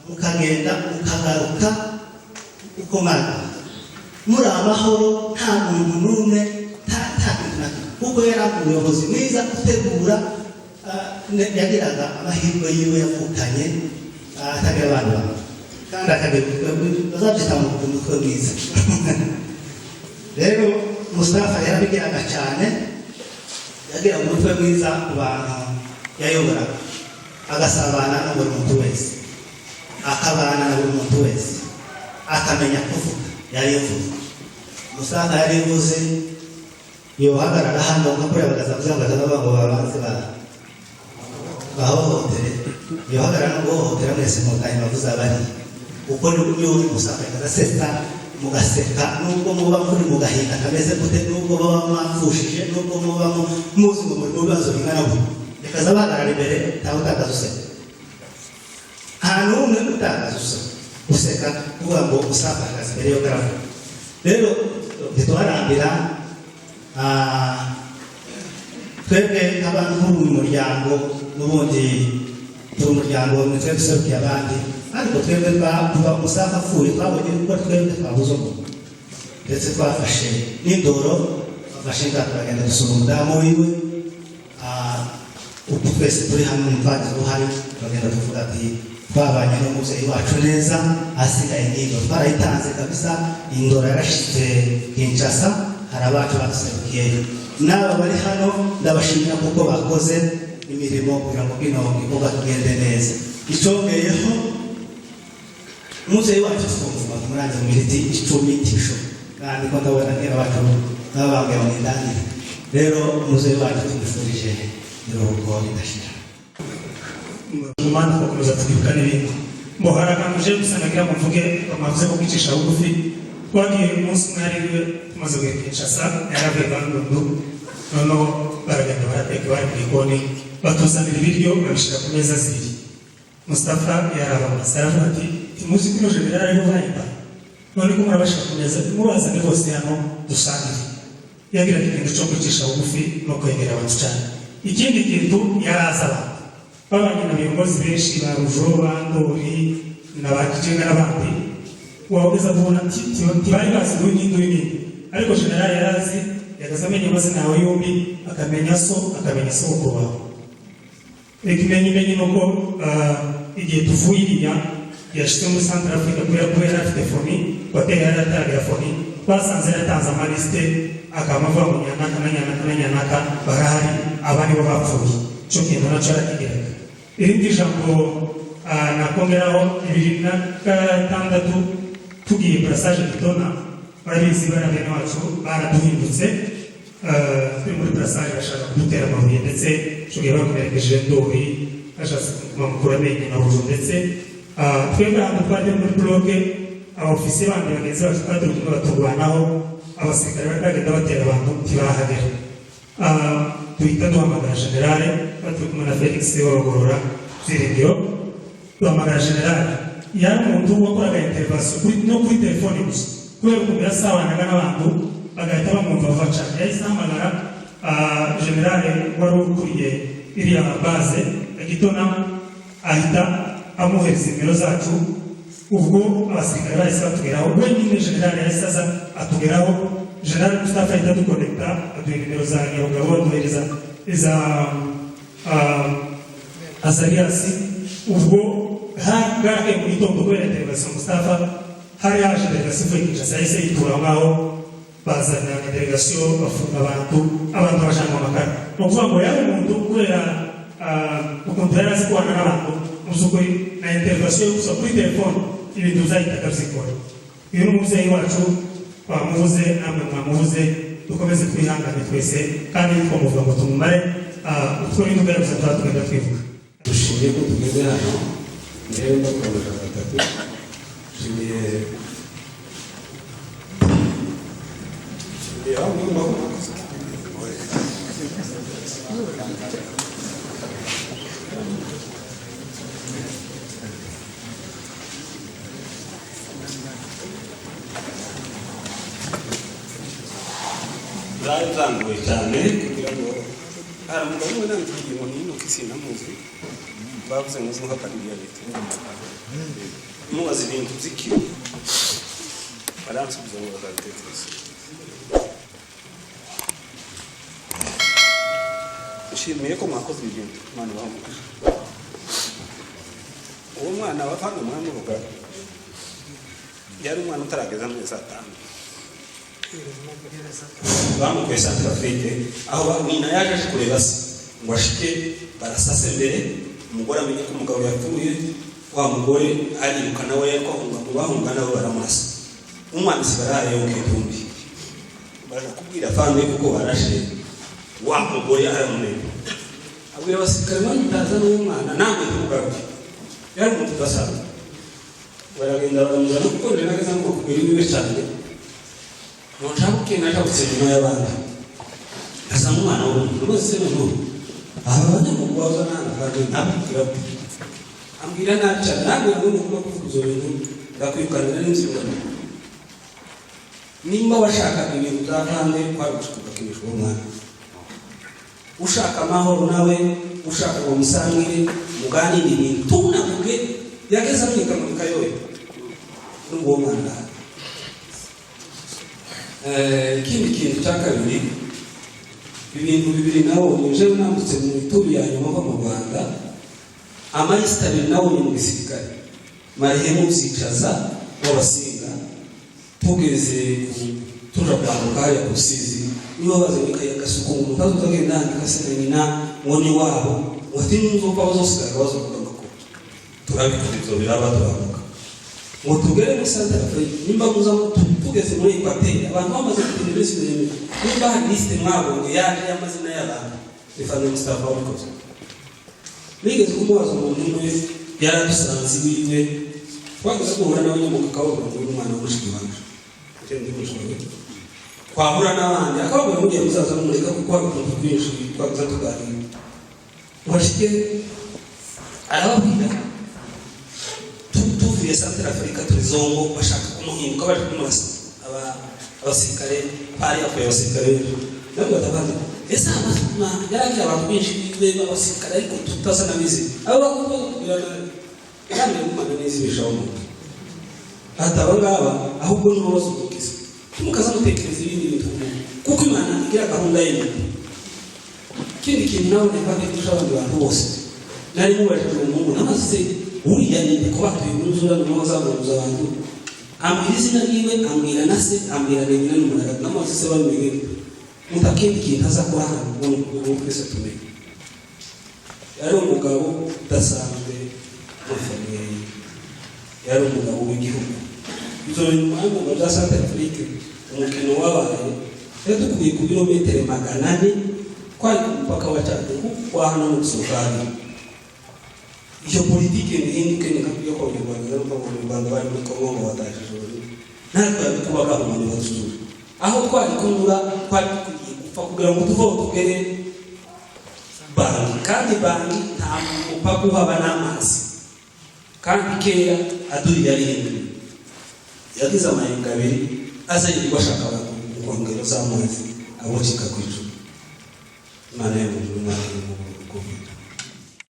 mukagenda mukagaruka uko mwaka muri amahoro nta muntu n'umwe kuko yari umuyobozi mwiza utegura yagiraga amahirwe yiwe yavukanye atagira abantu kandi akazabyita mu mutwe mwiza rero Mustafa yarabigiraga cyane yagira umutwe mwiza ku bantu yayoboraga agasabana na buri muntu wese akabana na buri muntu wese akamenya kuvuga yarivuze Mustafa yarivuze yohagarara hano nk'ukuri bagazavuza ngo babanze bahohotere yohagarara no guhohotera mwese muganye bavuze abari uko niyo uri Mustafa agaseka mugaseka nubwo muba muri mugahinda kameze gute nubwo baba mwapfushije nubwo muba muzi ngo muri bibazo bingana gute yakaza bahagarara imbere ntawe utakaza useka n'umwe utakaza useka kuvuga ngo Mustafa akazi imbere yo garafu rero ntitwarambira twebwe abantu nk'uyu muryango n'ubundi turi umuryango nitwe duserukiye abandi ariko twebwe kuva Mustafa apfuye twabonye ko twebwe twabuze umuntu ndetse twafashe n'indoro twafashe inda turagenda gusura umudamu wiwe uko twese turi hamwe umuvandimwe uhari turagenda tuvuga ati twabanye n'umubyeyi wacu neza asigaye n'indoro twarayitanze kabisa indoro yarashyize Kinshasa hari abacu baduserukiyeyo n'aba bari hano ndabashimira kuko bakoze imirimo kugira ngo bino gikorwa kigende neza icyongeyeho umubyeyi wacu twumva umurangi mu miriti 10 tisho kandi ko ndabona ngira abacu n'abambwe mu ndani rero umubyeyi wacu tumufurije iruhuko ridashira umwana ukomeza twibuka n'ibindi muharagamuje gusangira muvuge bamavuze ko kwicisha bugufi twagiye umunsi mwari tumaze guhekesha sa yaravuye bandundu noneho baragenda barateka bari mu gikoni batuzanira ibiryo babishyira ku meza zibiri. Mustafa yarabamaze aravuga ati timuzi ko generali ariho bahimba none ko murabashyira ku meza mubazane bose hano dusangire. Yagiraga ikintu cyo kwicisha bugufi no kwegera abantu cyane. Ikindi kintu yaraza abantu babanye na bayobozi benshi ba Rujo Bandori n'abakijenga n'abandi wabeza kubona ntibari bazi n'indu nini ariko generali yarazi yagaza amenya amazina yawe yombi akamenya soko wawe. Ikimenyimenyi nuko igihe tuvuye iriya yashyize muri Central Africa kubera ko yari afite foni wateye yari ataragira foni basanze yaratanze amalisite akamavuga ngo nyanaka barahari abandi bo bapfuye. Icyo kintu nacyo yarakigeraga. Irindi jambo nakongeraho 2006 tugiye Brassage Gitona barabizi bana bene wacu baraduhindutse turi muri Brassage bashaka kudutera amabuye ndetse tugiye bakomerekeje Ndori bashatse kumukura amenyo na Rujo ndetse twebwe hano twari muri bloke abofisiye bandi bagenzi bacu twari kumwe batugwanaho abasirikare bagenda batera abantu ntibahagera. Tuhita duhamagara generale turi kumwe na Felix w'Abagorora Ziringiro duhamagara generale yari umuntu wakoraga intervention no kuri telefone gusa kubera ukuntu yasabanaga n'abantu bagahita bamwumva bava cyane. Yahise ahamagara generale wari ukuriye iriya base ya Gitona ahita amuhereza nimero zacu. Ubwo abasirikare bahise batugeraho wenyine generale yahise aza atugeraho. Generale Mustafa ahita dukonekta aduha nimero za Nyarugabo aduhereza iza Azariasi. Ubwo hari mu gitondo kubera intervention Mustafa hari haje delegation ivuye Kinshasa yahise yitura ngaho bazana delegation bafunga abantu bashaka amakara. Ni ukuvuga ngo yari umuntu kubera ukuntu yari azi kubana n'abantu muzukuri na intervention yo gusa kuri telefone ibintu uzahitaga bizikora. Uyu ni umubyeyi wacu twamuvuze namwe mwamuvuze dukomeze twihangane twese kandi twamuvuga ngo tumumare utwo bintu bwarabuze tuba tugenda twivuga. Dushimiye ko tugeze hano rero ndakomeza gatatu dushimiye zanguye cyane kugira ngo hari umugabo umwe nangiye ngo nino kisina muzi bavuze ngo zuha kariya leta mubaza ibintu by'ikiyo baransubiza ngo bazatekereza. Nshimiye ko mwakoze ibintu Imana bamukoze. Uwo mwana wapanga umwana uruga yari umwana utarageza amezi 5 bamukuye Central Afrique aho nyina yaje kureba se ngo ashike barasase mbere umugore amenye ko umugabo yapfuye wa mugore ariruka nawe yakwahunga ngo bahunga nabo baramurasa. Umwana sibaraye uketumbi barakubwira famille kuko barashe wa mugore aramunene abwira abasirikare banyitaza n'umwana namwe tugaruke yari umuntu udasanzwe baragenda baramuzana kuko nageza ngo kubera ibibe cyane nonjabuke najabuze nyuma y'abandi asanga umwana w'umuntu bose n'umuntu abanya mu kwaza nana kandi nabwira ambwira naca nabwo n'umuntu kuvuza ibintu ndakwikanira n'inzira nimba washaka ibintu by'abandi kwari gushukakishwa umwana ushaka amahoro nawe ushaka ngo musangire muganire ibintu tunavuge yageza mwika mu kayoye n'uwo mwana. Ikindi kintu cya kabiri ibintu bibiri nawo jewe nambutse mu ituri ya nyuma mu Rwanda amayisita abiri nawo mu gisirikare marihemu byicaza w'abasinga tugeze tuja kwambuka ya Rusizi niho bazanye kayagasuku umuntu azogenda ndikasene nyina ngoni wabo wati n'uzo kwa bazosigaga bazovuga ko turabikora ibyo biraba turamuka ngo tugere muri Central Africa nimba muza tugeze muri Equateur abantu bamaze kugira ibisi nimba liste mwabo yaje y'amazina y'abantu bifanye Mustafa wabikoze nigeze kumubaza umuntu umwe yaradusanze wiwe twageze guhura nawe mu kakao ngo umwana w'umushiki wanje ndi mushiki twahura n'abandi akababwira mugiye muzaza mumureka kuko hari utuntu twinshi twaza tuganira washike arababwira tuvuye Central Africa turi Zongo bashaka kumuhinduka baje kumurasa abasirikare bari akoye abasirikare nabo batabaza ese abasuma yaraki abantu benshi bibe abasirikare ariko tutasa nabizi abo bakuba kandi umwana nezi bishaho ataba ngaba ahubwo niho bazukiza tumukaza gutekereza ibindi bintu kuko Imana igira gahunda ye kindi kintu nawe ntabwo dushobora abantu bose nari mubajije umuntu namaze uriya ni ko batuye n'uzura no zamuza abantu ambira izina ryiwe ambira nase ambira remera n'umuntu namaze se bamenye mutakindi kintu azakora hano ngo twese tumenye yari umugabo udasanzwe mu famille yari umugabo w'igihugu izo nyuma y'umugabo bya Central Africa umukino wabaye yadukuye ku birometero 400 kwa mpaka wa Chad kwa hano mu Sudani iyo politiki n'indi kene kapiye ko mu Rwanda bari muri Kongo batashije ntabwo kubaga mu bazuru aho twari kunyura twari gupfa kugira ngo tugere banki kandi banki nta mupaka uhaba n'amazi kandi kera aduri yari hindura yagize amayenga abiri azanye bashaka kongera z'amazi abocika kwijuru Imana y'umujuru n'aho mu